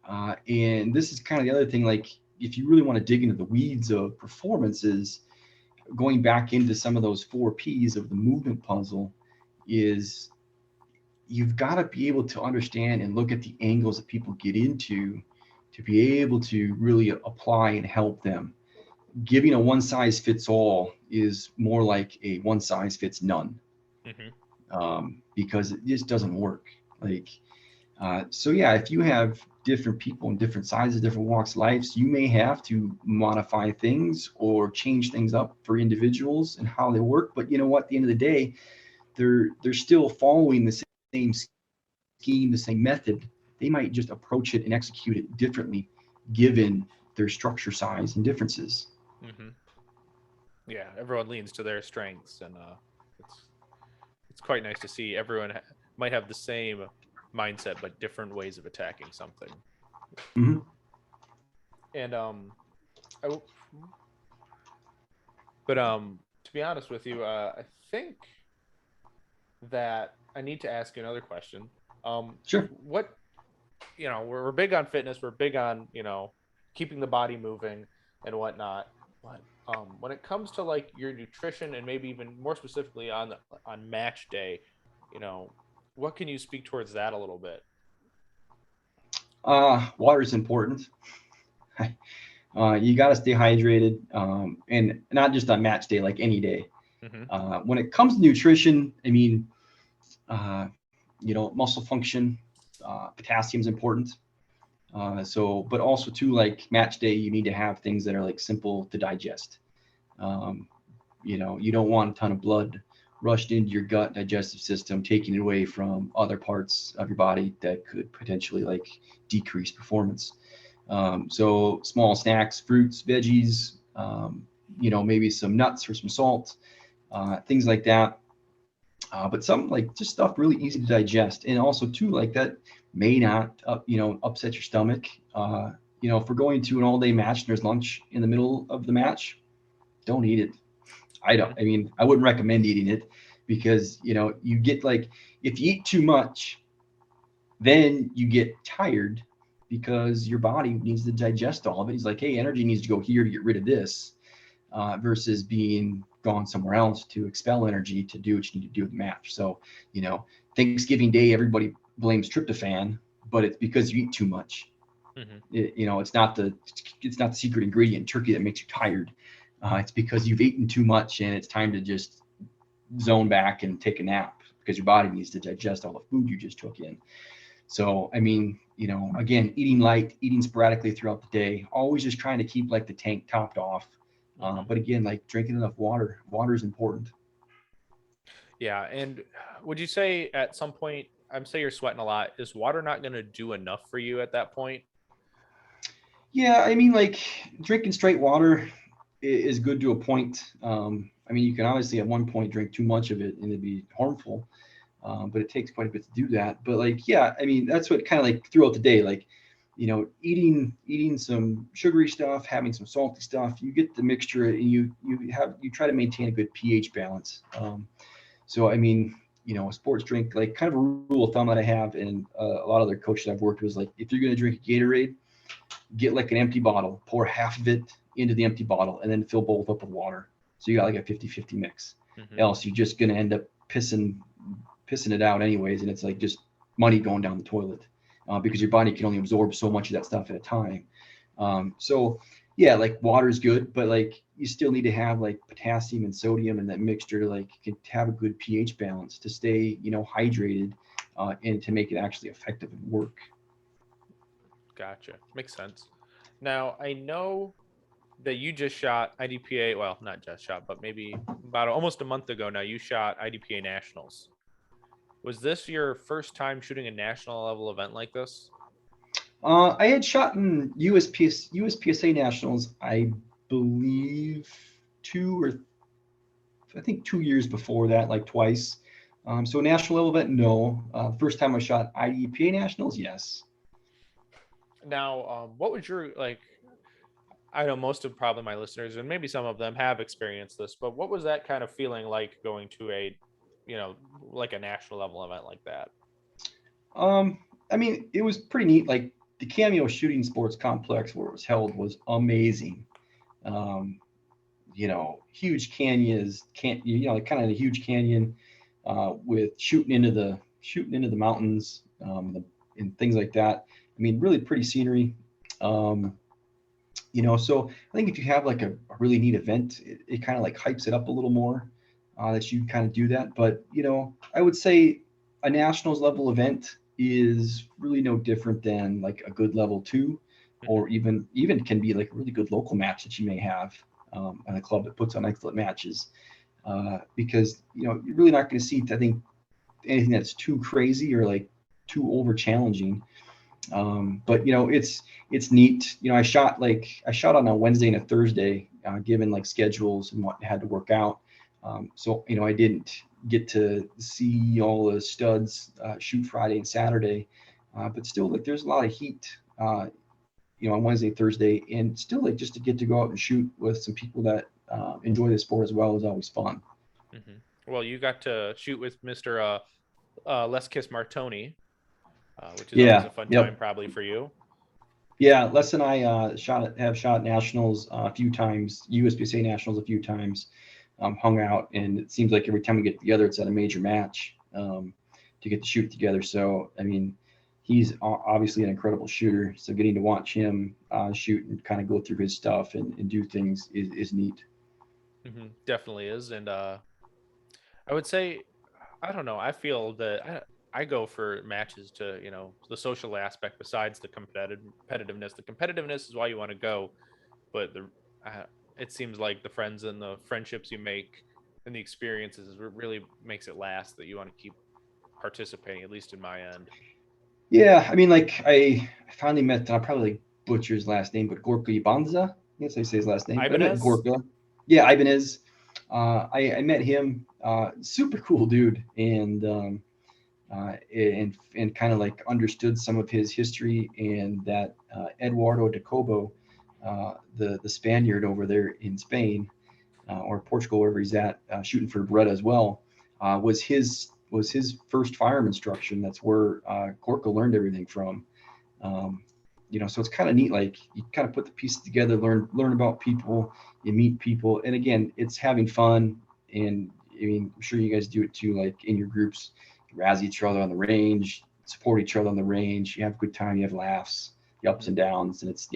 And this is kind of the other thing. Like, if you really want to dig into the weeds of performances, going back into some of those four P's of the movement puzzle, is you've got to be able to understand and look at the angles that people get into to be able to really apply and help them. Giving a one size fits all is more like a one size fits none, Mm-hmm. because it just doesn't work. Like, so yeah, if you have different people in different sizes, different walks of life, you may have to modify things or change things up for individuals and how they work. But you know what? At the end of the day, they're still following the same scheme, the same method. They might just approach it and execute it differently, given their structure, size, and differences. Mm-hmm. Yeah, everyone leans to their strengths, and it's it's quite nice to see everyone might have the same mindset but different ways of attacking something. Mm-hmm. And I, but to be honest with you, I think that I need to ask you another question. Sure. What we're big on fitness, we're big on keeping the body moving and whatnot. But when it comes to like your nutrition and maybe even more specifically on match day, you know, what can you speak towards that a little bit? Water is important. You got to stay hydrated, and not just on match day, like any day. Mm-hmm. When it comes to nutrition, I mean, uh, muscle function, potassium is important. But also too, like match day, you need to have things that are like simple to digest. Um, you don't want a ton of blood rushed into your gut digestive system, taking it away from other parts of your body that could potentially like decrease performance. So small snacks, fruits, veggies, maybe some nuts or some salt, things like that. But some like just stuff really easy to digest, and also too like that may not upset your stomach. If we're going to an all-day match and there's lunch in the middle of the match, don't eat it. I don't. Mm-hmm. I mean, I wouldn't recommend eating it because you get like, if you eat too much, Then you get tired because your body needs to digest all of it. He's like, hey, energy needs to go here to get rid of this, versus being gone somewhere else to expel energy to do what you need to do with the match. So, Thanksgiving Day, everybody blames tryptophan, but it's because you eat too much. Hmm. It's not the secret ingredient in turkey that makes you tired. It's because you've eaten too much and it's time to just zone back and take a nap because your body needs to digest all the food you just took in. So, again, eating light, eating sporadically throughout the day, always just trying to keep like the tank topped off. Hmm. But again, like drinking enough water. Water is important. Yeah. And would you say at some point, I'm say you're sweating a lot, is water not going to do enough for you at that point? Yeah, like drinking straight water is good to a point. You can obviously at one point drink too much of it and it'd be harmful, but it takes quite a bit to do that. But like, yeah, that's what kind of like throughout the day, like, eating some sugary stuff, having some salty stuff, you get the mixture and you try to maintain a good pH balance. So a sports drink, like kind of a rule of thumb that I have, and a lot of other coaches I've worked with is like, if you're going to drink a Gatorade, get like an empty bottle, pour half of it into the empty bottle, and then fill both up with water. So you got like a 50-50 mix. Hmm. Else you're just going to end up pissing it out anyways, and it's like just money going down the toilet, because your Hmm. body can only absorb so much of that stuff at a time. So yeah, like water is good, but like you still need to have like potassium and sodium in that mixture to like have a good pH balance to stay hydrated, and to make it actually effective and work. Gotcha. Makes sense. Now, I know that you just shot IDPA. Well, not just shot, but maybe about almost a month ago now, you shot IDPA Nationals. Was this your first time shooting a national level event like this? I had shot in USPSA Nationals, I believe, two or I think 2 years before that, like twice. So national level event, no. First time I shot IDPA Nationals, yes. Now, what was your like? I know most of probably my listeners, and maybe some of them have experienced this, but what was that kind of feeling like going to a, like a national level event like that? Um, it was pretty neat. Like the Cameo Shooting Sports Complex where it was held was amazing. Um, Huge canyons, like kind of a huge canyon, with shooting into the mountains, and things like that. Really pretty scenery. Um, so I think if you have like a really neat event, it kind of like hypes it up a little more, that you kind of do that. But I would say a nationals level event is really no different than like a good level two, Hmm. or even can be like a really good local match that you may have, on a club that puts on excellent matches. Because you're really not going to see, I think, anything that's too crazy or like too over challenging. But it's neat. I shot on a Wednesday and a Thursday, given like schedules and what had to work out. So I didn't get to see all the studs shoot Friday and Saturday, but still, like, there's a lot of heat, on Wednesday, Thursday, and still, like, just to get to go out and shoot with some people that enjoy the sport as well is always fun. Hmm. Well, you got to shoot with Mister Les Kiss Martoni, which is always Yeah. a fun time Yep. probably for you. Yeah, Les and I have shot nationals a few times, USPSA nationals a few times, hung out, and it seems like every time we get together, it's at a major match, to get to shoot together. So, he's obviously an incredible shooter. So getting to watch him shoot and kind of go through his stuff and do things is neat. Hmm. Definitely is, and I would say, I don't know. I feel that I go for matches to, the social aspect besides the competitiveness. The competitiveness is why you want to go, but uh, it seems like the friends and the friendships you make and the experiences is what really makes it last, that you want to keep participating, at least in my end. Yeah, like I finally met, and I probably like butcher his last name, but Gorka Ibanza. Yes, I say his last name. I met Ibanez. Gorka. Yeah, Ibanez. I met him. Super cool dude, and kind of like understood some of his history, and that Eduardo de Cobo, the Spaniard over there in Spain, or Portugal, wherever he's at, shooting for Beretta as well, was was his first firearm instruction. That's where Corco learned everything from. Um, so it's kind of neat. Like you kind of put the pieces together, learn about people, you meet people, and again, it's having fun. And I mean, I'm sure you guys do it too. Like in your groups, you razz each other on the range, support each other on the range. You have a good time. You have laughs, the ups and downs, and it's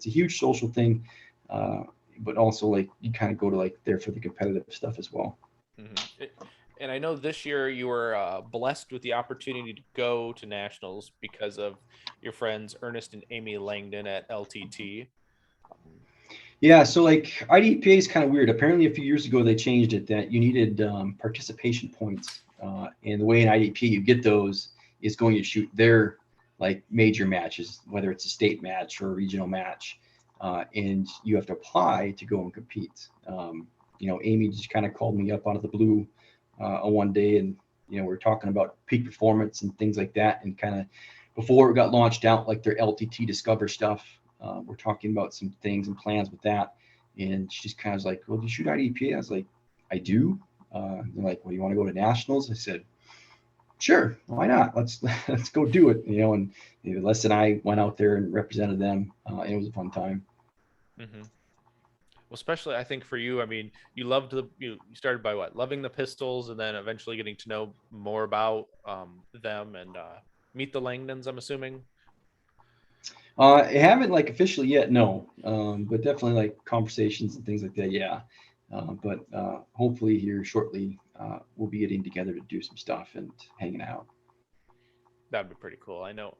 a huge social thing. But also like you kind of go to like there for the competitive stuff as well. And I know this year you were blessed with the opportunity to go to nationals because of your friends Ernest and Amy Langdon at LTT. Yeah, so like IDPA is kind of weird. Apparently, a few years ago they changed it that you needed participation points, and the way in IDPA you get those is going to shoot their like major matches, whether it's a state match or a regional match, and you have to apply to go and compete. Amy just kind of called me up out of the blue on one day, and we were talking about peak performance and things like that, and kind of before it got launched out, like their LTT Discover stuff. We're talking about some things and plans with that. And she just kind of was like, well, do you shoot IDPA? I was like, I do. They're like, well, you want to go to nationals? I said, sure, why not? Let's go do it. And Les and I went out there and represented them. And it was a fun time. Mm-hmm. Well, especially I think for you, I mean, you started by loving the pistols, and then eventually getting to know more about them and meet the Langdons, I'm assuming. I haven't like officially yet, no, but definitely like conversations and things like that. Yeah, but hopefully here shortly we'll be getting together to do some stuff and hanging out. That'd be pretty cool. I know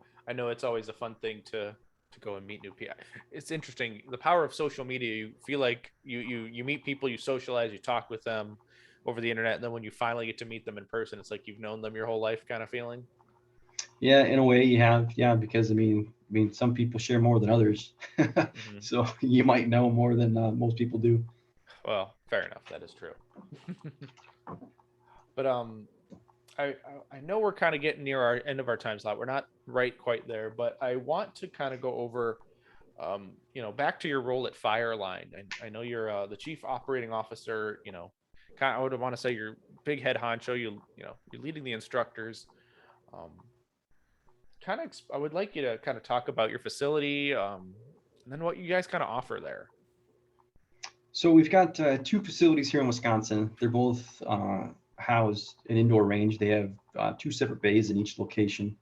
it's always a fun thing to go and meet new people. It's interesting, the power of social media. You feel like you meet people, you socialize, you talk with them over the internet, and then when you finally get to meet them in person, it's like you've known them your whole life kind of feeling. Yeah, in a way you have, yeah, because I mean, some people share more than others, Mm-hmm. so you might know more than most people do. Well, fair enough. That is true. But I know we're kind of getting near our end of our time slot. We're not right quite there, but I want to kind of go over, back to your role at Fireline. I know you're the chief operating officer. Kind of, I would want to say you're big head honcho. You're leading the instructors. Um, I would like you to kind of talk about your facility, and then what you guys kind of offer there. So we've got two facilities here in Wisconsin. They're both housed an indoor range. They have two separate bays in each location.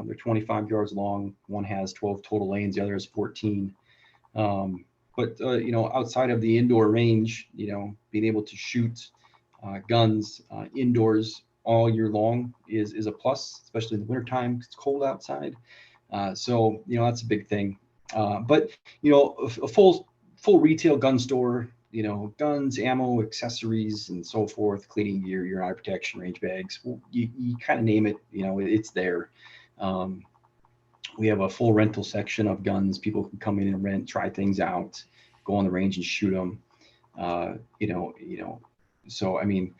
They're 25 yards long. One has 12 total lanes. The other is 14. But outside of the indoor range, being able to shoot guns indoors all year long is a plus, especially in the wintertime because it's cold outside. So that's a big thing. But a full retail gun store, guns, ammo, accessories, and so forth, cleaning gear, your eye protection, range bags. Well, you kind of name it, it's there. Um, we have a full rental section of guns. People can come in and rent, try things out, go on the range and shoot them. Uh, you know, you know. So I mean,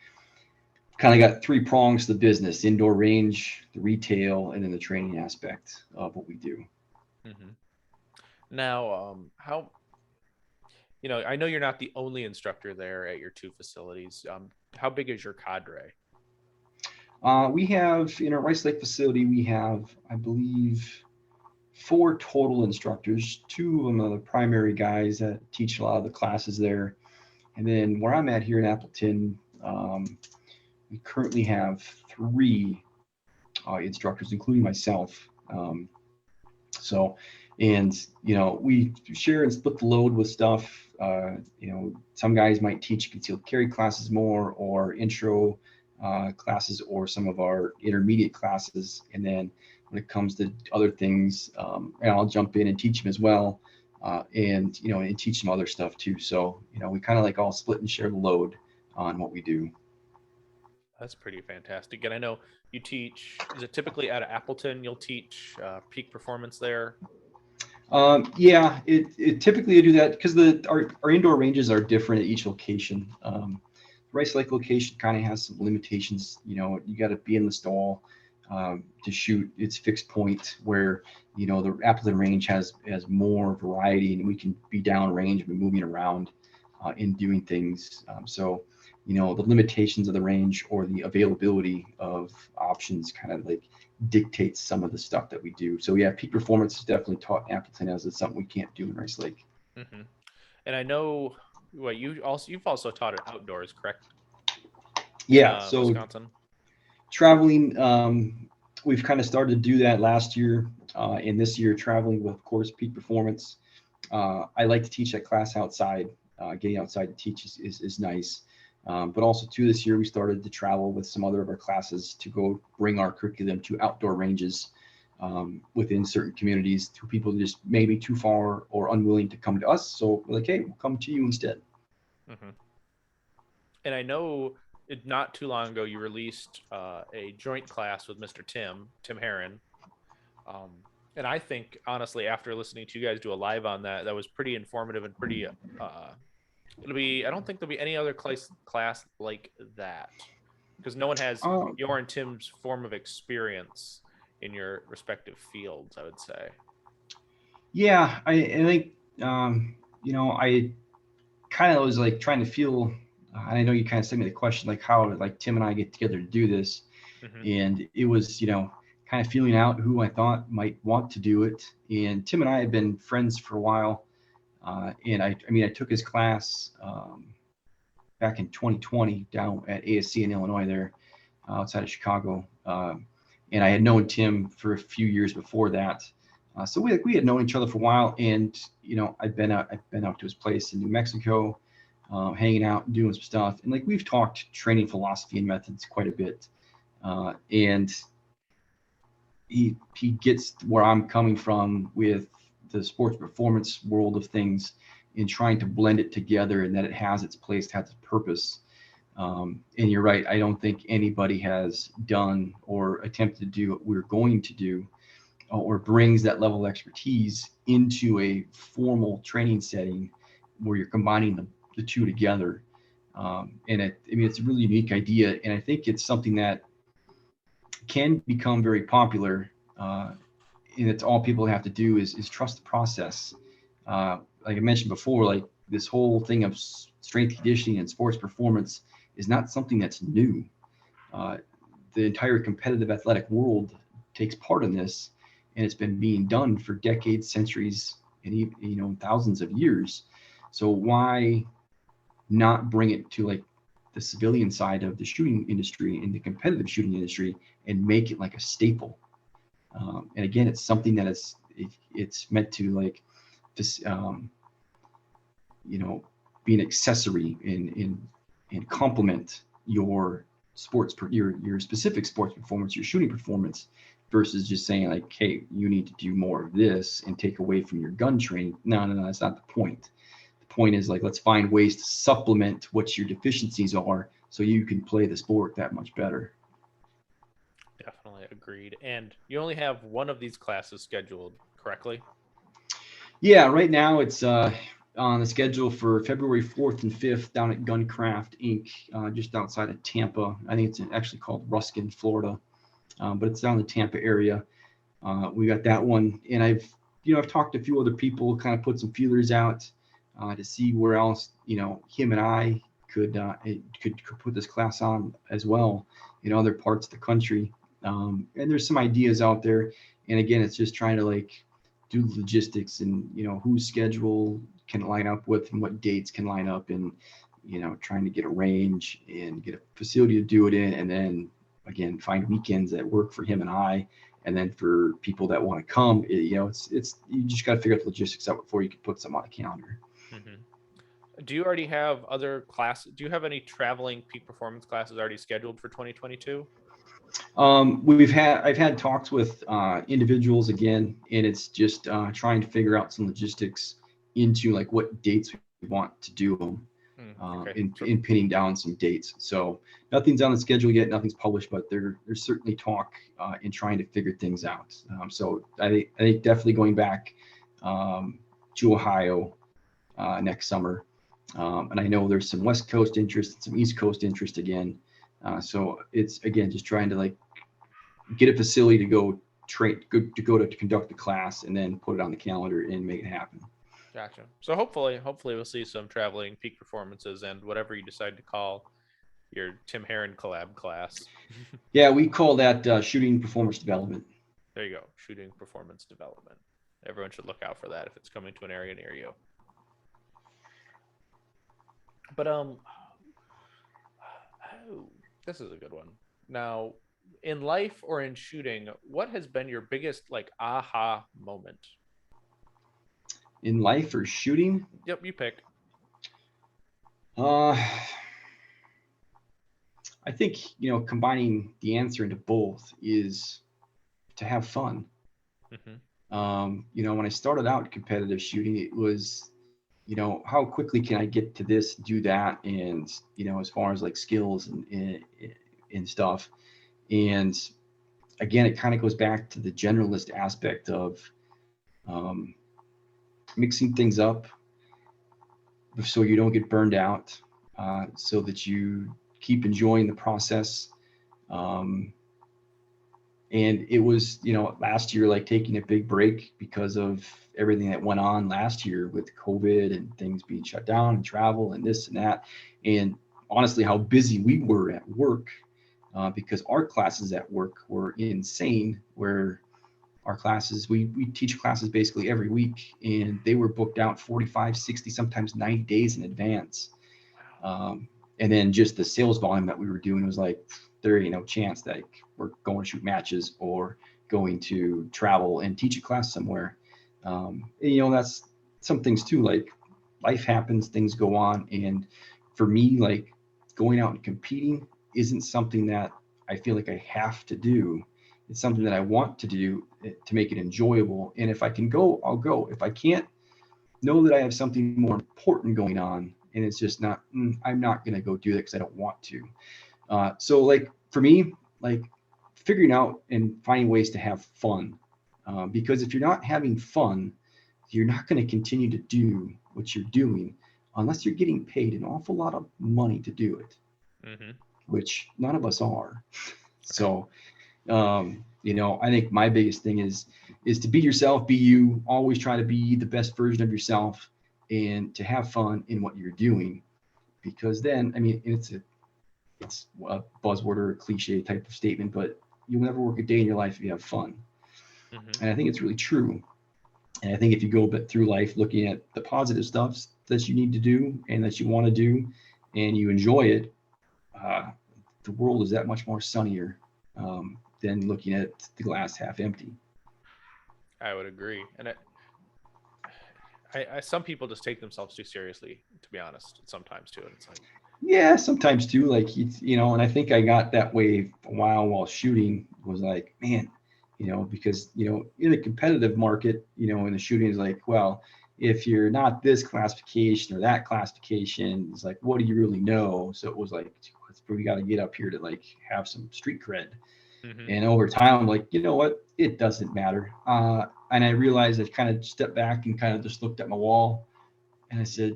kind of got three prongs to the business: indoor range, the retail, and then the training aspect of what we do. Mm-hmm. Now, I know you're not the only instructor there at your two facilities. How big is your cadre? We have in our Rice Lake facility, we have, I believe, four total instructors. Two of them are the primary guys that teach a lot of the classes there. And then where I'm at here in Appleton, we currently have three instructors, including myself. So, and we share and split the load with stuff. Some guys might teach concealed carry classes more, or intro classes, or some of our intermediate classes. And then when it comes to other things, and I'll jump in and teach them as well, and teach some other stuff too. So we kind of like all split and share the load on what we do. That's pretty fantastic. And I know you teach, is it typically out of Appleton? You'll teach peak performance there? Yeah, it typically I do that because our indoor ranges are different at each location. Rice Lake location kind of has some limitations. You got to be in the stall to shoot. It's fixed point, where the Appleton range has more variety, and we can be down range and be moving around and doing things. So the limitations of the range or the availability of options kind of like dictates some of the stuff that we do. So yeah, peak performance is definitely taught in Appleton as it's something we can't do in Rice Lake. Hmm. And I know what you've also taught it outdoors, correct? In Yeah, so Wisconsin. traveling, we've kind of started to do that last year, and this year traveling with, of course, peak performance. I like to teach that class outside. Getting outside to teach is nice. But also too, this year we started to travel with some other of our classes to go bring our curriculum to outdoor ranges within certain communities to people just maybe too far or unwilling to come to us. So we're like, hey, we'll come to you instead. Hmm. And I know not too long ago you released a joint class with Mr. Tim Herron. Um, and I think honestly, after listening to you guys do a live on that, that was pretty informative and pretty. It'll be. I don't think there'll be any other class like that because no one has Um, your and Tim's form of experience in your respective fields. I would say. yeah, I think I kind of was like trying to feel. I know you kind of sent me the question like how like Tim and I get together to do this, Hmm. and it was kind of feeling out who I thought might want to do it. And Tim and I have been friends for a while, and I mean I took his class back in 2020 down at ASC in Illinois there outside of Chicago, and I had known Tim for a few years before that. So we had known each other for a while, and I've been out to his place in New Mexico, hanging out and doing some stuff, and like we've talked training philosophy and methods quite a bit, and he gets where I'm coming from with the sports performance world of things, in trying to blend it together and that it has its place, has its purpose. And you're right, I don't think anybody has done or attempted to do what we're going to do, or brings that level of expertise into a formal training setting where you're combining the two together. I mean, it's a really unique idea, and I think it's something that can become very popular. And it's all people have to do is trust the process. Like I mentioned before, like this whole thing of strength conditioning and sports performance is not something that's new. Uh, the entire competitive athletic world takes part in this, and it's been being done for decades, centuries, and even thousands of years. So why not bring it to like the civilian side of the shooting industry and the competitive shooting industry and make it like a staple? And again, it's something that it's meant to like this, you know, be an accessory and complement your your specific sports performance, your shooting performance, versus just saying like, hey, you need to do more of this and take away from your gun training. No, no, no, that's not the point. The point is like, let's find ways to supplement what your deficiencies are so you can play the sport that much better. Definitely agreed. And you only have one of these classes scheduled, correctly? Yeah, right now it's on the schedule for February 4th and 5th down at Guncraft Inc., just outside of Tampa. I think it's actually called Ruskin, Florida, but it's down in the Tampa area. We got that one, and I've talked to a few other people, kind of put some feelers out to see where else him and I could put this class on as well in other parts of the country. And there's some ideas out there, and again, it's just trying to like do the logistics and whose schedule can line up with and what dates can line up, and trying to get a range and get a facility to do it in, and then again find weekends that work for him and I, and then for people that want to come, it's you just got to figure out the logistics out before you can put some on a calendar. Hmm. Do you already have other class? Do you have any traveling peak performance classes already scheduled for 2022? I've had talks with individuals again, and it's just trying to figure out some logistics into like what dates we want to do them, Okay. in pinning down some dates. So nothing's on the schedule yet, nothing's published, but there's certainly talk in trying to figure things out. So I think definitely going back to Ohio next summer. And I know there's some West Coast interest and some East Coast interest again. So it's again just trying to like get a facility to go to conduct the class, and then put it on the calendar and make it happen. Gotcha. So hopefully we'll see some traveling peak performances and whatever you decide to call your Tim Herron collab class. Yeah, we call that shooting performance development. There you go. Shooting performance development. Everyone should look out for that if it's coming to an area near you. But oh, this is a good one. Now, in life or in shooting, what has been your biggest like aha moment? In life or shooting? Yep, you pick. Uh, I think, combining the answer into both is to have fun. When I started out competitive shooting, it was, how quickly can I get to this, do that, and as far as like skills and stuff. And again, it kind of goes back to the generalist aspect of um, mixing things up so you don't get burned out, so that you keep enjoying the process. Um, and it was, last year, like taking a big break because of everything that went on last year with COVID and things being shut down and travel and this and that. And honestly, how busy we were at work, because our classes at work were insane, where our classes, we teach classes basically every week, and they were booked out 45, 60, sometimes 90 days in advance. And then just the sales volume that we were doing was like, there ain't no chance that we're going to shoot matches or going to travel and teach a class somewhere. And, that's some things too, like life happens, things go on. And for me, like going out and competing isn't something that I feel like I have to do. It's something that I want to do to make it enjoyable. And if I can go, I'll go. If I can't, know that I have something more important going on, and it's just not, I'm not going to go do that because I don't want to. So like for me, like figuring out and finding ways to have fun, because if you're not having fun, you're not going to continue to do what you're doing unless you're getting paid an awful lot of money to do it, which none of us are. So, I think my biggest thing is to be yourself, be you, always try to be the best version of yourself, and to have fun in what you're doing. Because then, I mean, it's a buzzword or a cliche type of statement, but you'll never work a day in your life if you have fun. And I think it's really true. And I think if you go through life looking at the positive stuff that you need to do and that you want to do, and you enjoy it, the world is that much more sunnier than looking at the glass half empty. I would agree. And I some people just take themselves too seriously, to be honest, sometimes too. And it's like, yeah, sometimes too, like, and I think I got that way a while shooting, was like, man, because, in the competitive market, in the shooting is like, well, if you're not this classification or that classification, it's like, what do you really know? So it was like, we got to get up here to like have some street cred. And over time, I'm like, you know what? It doesn't matter. And I realized I kind of stepped back and kind of just looked at my wall, and I said,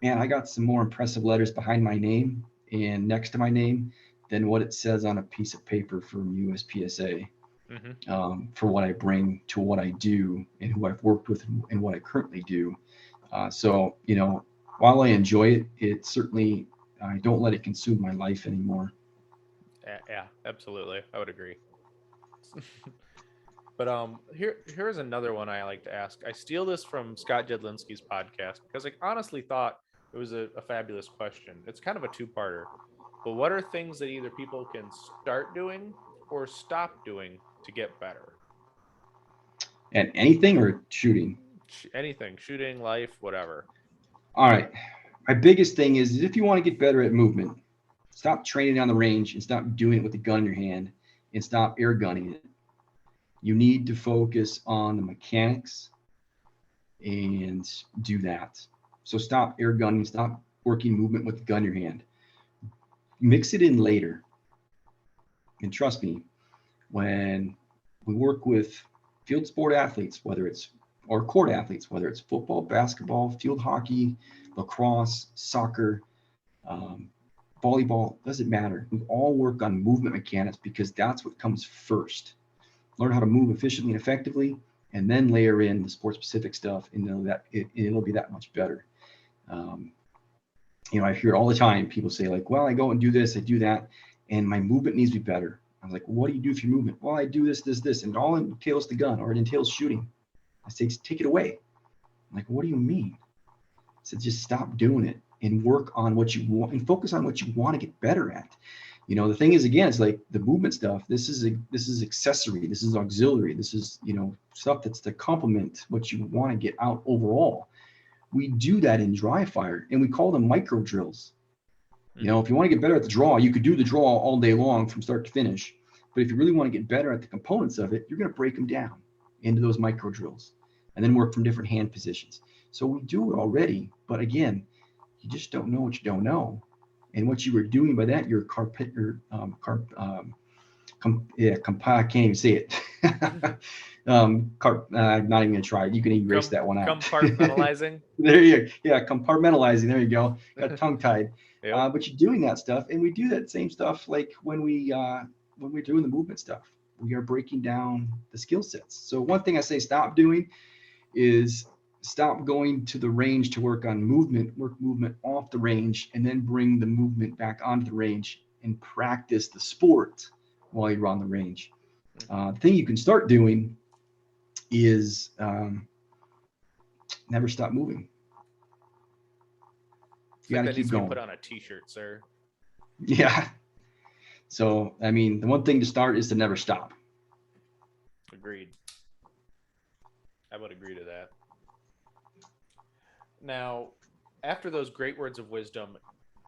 man, I got some more impressive letters behind my name and next to my name than what it says on a piece of paper from USPSA, for what I bring to what I do and who I've worked with and what I currently do. So, while I enjoy it, it certainly, I don't let it consume my life anymore. yeah, absolutely. I would agree. But here's another one I like to ask. I steal this from Scott Jedlinski's podcast because I honestly thought it was a fabulous question. It's kind of a two-parter. But what are things that either people can start doing or stop doing to get better? And anything or shooting? Anything, shooting, life, whatever. All right. My biggest thing is if you want to get better at movement, stop training on the range and stop doing it with the gun in your hand and stop air gunning it. You need to focus on the mechanics and do that. So stop air gunning, stop working movement with the gun in your hand. Mix it in later. And trust me, when we work with field sport athletes, whether it's or court athletes, whether it's football, basketball, field hockey, lacrosse, soccer, volleyball, doesn't matter. We all work on movement mechanics because that's what comes first. Learn how to move efficiently and effectively, and then layer in the sport specific stuff, and it'll be that much better. I hear it all the time. People say like, well, I go and do this, I do that, and my movement needs to be better. I was like, well, what do you do for your movement? Well, I do this, this, this, and it all entails the gun or it entails shooting. I say, take it away. I'm like, what do you mean? I said, just stop doing it and work on what you want and focus on what you want to get better at. The thing is, again, it's like the movement stuff. This is accessory. This is auxiliary. This is, stuff that's to complement what you want to get out overall. We do that in dry fire, and we call them micro drills. If you want to get better at the draw, you could do the draw all day long from start to finish. But if you really want to get better at the components of it, you're going to break them down into those micro drills and then work from different hand positions. So we do it already, but again, you just don't know what you don't know. And what you were doing by that, I can't even say it. Not even gonna try it. You can erase that one out. Compartmentalizing. There you go. Yeah, compartmentalizing. There you go. Got tongue tied. Yep. But you're doing that stuff, and we do that same stuff like when we're doing the movement stuff. We are breaking down the skill sets. So one thing I say stop doing is stop going to the range to work on movement, work movement off the range, and then bring the movement back onto the range and practice the sport while you're on the range. The thing you can start doing is never stop moving. You got to keep going. Put on a t-shirt, sir. Yeah. So, I mean, the one thing to start is to never stop. Agreed. I would agree to that. Now, after those great words of wisdom,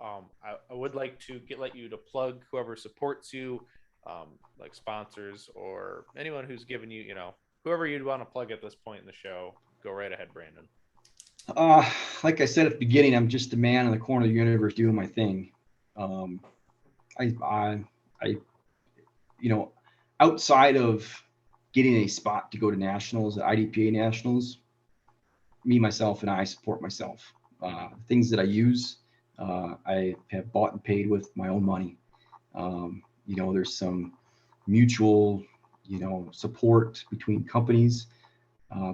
I would like to let you to plug whoever supports you, like sponsors or anyone who's given you, whoever you'd want to plug at this point in the show. Go right ahead, Brandon. Like I said at the beginning, I'm just a man in the corner of the universe doing my thing. Outside of getting a spot to go to nationals, IDPA nationals, me, myself, and I support myself. Things that I use, I have bought and paid with my own money. There's some mutual, support between companies,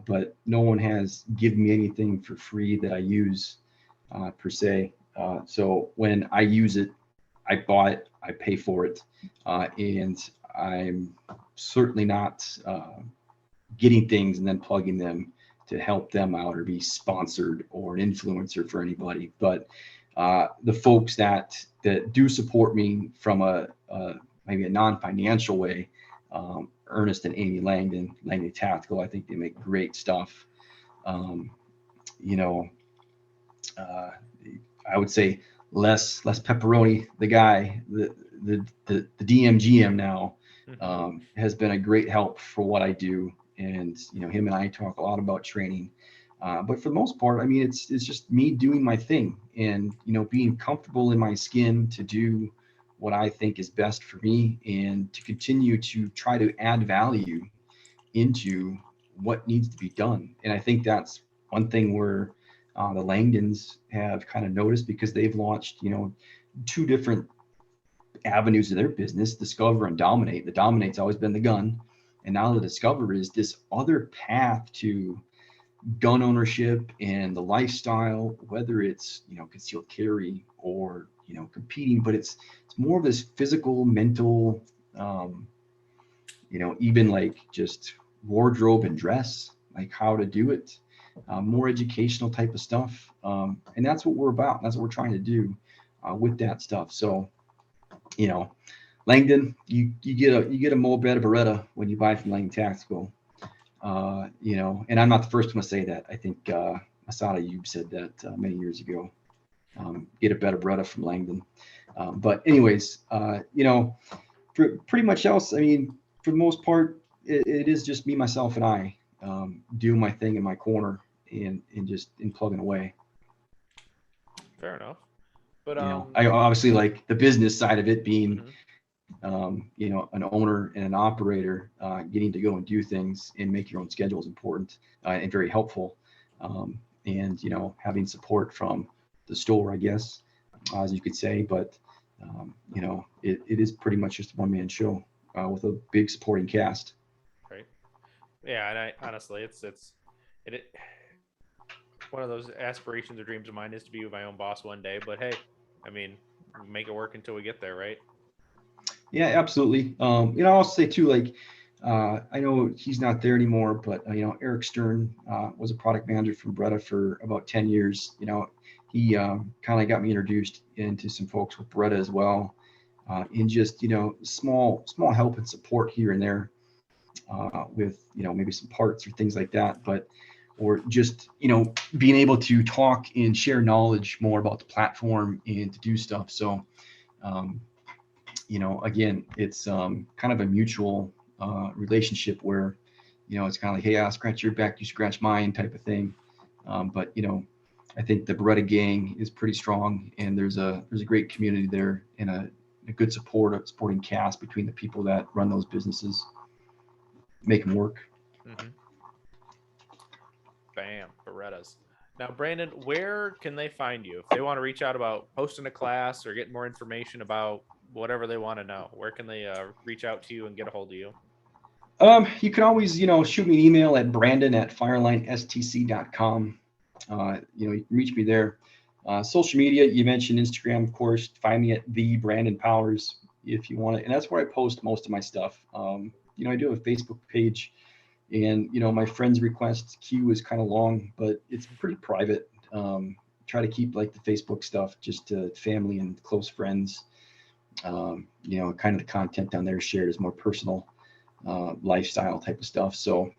but no one has given me anything for free that I use per se. So when I use it, I bought it, I pay for it, and I'm certainly not getting things and then plugging them to help them out or be sponsored or an influencer for anybody. But the folks that do support me from maybe a non-financial way, Ernest and Amy Langdon Tactical, I think they make great stuff. I would say less Pepperoni, the guy, the DMGM now, has been a great help for what I do. And, him and I talk a lot about training. But for the most part, I mean, it's just me doing my thing and, being comfortable in my skin to do what I think is best for me and to continue to try to add value into what needs to be done. And I think that's one thing where the Langdons have kind of noticed, because they've launched, 2 different avenues of their business, Discover and Dominate. The Dominate's always been the gun. And now the Discover is this other path to gun ownership and the lifestyle, whether it's, concealed carry or, competing, but it's more of this physical, mental, even like just wardrobe and dress, like how to do it, more educational type of stuff. And that's what we're about. That's what we're trying to do with that stuff. So, Langdon, you get a Mobed Beretta when you buy from Langdon Tactical. And I'm not the first one to say that. I think Masada Yub said that many years ago. Get a better Beretta from Langdon. But anyways, for pretty much else, I mean, for the most part, it is just me, myself, and I doing my thing in my corner and just plugging away. Fair enough. But I obviously like the business side of it being, an owner and an operator, getting to go and do things and make your own schedule is important and very helpful. And, having support from the store, I guess, as you could say, but, it is pretty much just a one-man show with a big supporting cast. Right. Yeah. And I honestly, one of those aspirations or dreams of mine is to be my own boss one day. But hey, I mean, make it work until we get there, right? Yeah, absolutely. I'll say too, like, I know he's not there anymore, but Eric Stern was a product manager from Beretta for about 10 years. He kind of got me introduced into some folks with Beretta as well, in just small help and support here and there, with maybe some parts or things like that, but or just being able to talk and share knowledge more about the platform and to do stuff. So again, it's kind of a mutual relationship where, it's kind of like, hey, I'll scratch your back, you scratch mine type of thing. But I think the Beretta gang is pretty strong, and there's a great community there, and a good supporting cast between the people that run those businesses, make them work. Mm-hmm. Bam, Berettas. Now, Brandon, where can they find you if they want to reach out about hosting a class or get more information about whatever they want to know? Where can they reach out to you and get a hold of you? You can always, shoot me an email at brandon@firelinestc.com. You can reach me there. Social media, you mentioned Instagram, of course. Find me at the Brandon Powers if you want it, and that's where I post most of my stuff. I do have a Facebook page, and my friends request queue is kind of long, but it's pretty private. Try to keep like the Facebook stuff just to family and close friends. Kind of the content down there shared is more personal, lifestyle type of stuff. So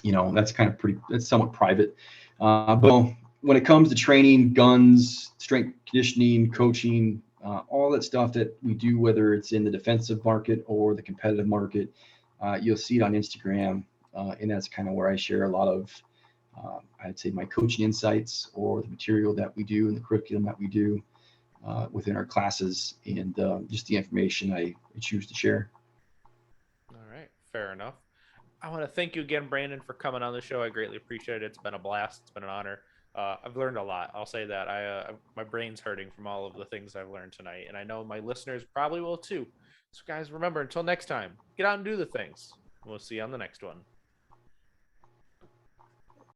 that's that's somewhat private. But when it comes to training, guns, strength conditioning, coaching, all that stuff that we do, whether it's in the defensive market or the competitive market, you'll see it on Instagram. And that's kind of where I share a lot of, I'd say, my coaching insights or the material that we do and the curriculum that we do within our classes, and just the information I choose to share. All right, fair enough. I want to thank you again, Brandon, for coming on the show. I greatly appreciate it. It's been a blast. It's been an honor. I've learned a lot. I'll say that. My brain's hurting from all of the things I've learned tonight, and I know my listeners probably will too. So, guys, remember, until next time, get out and do the things. We'll see you on the next one.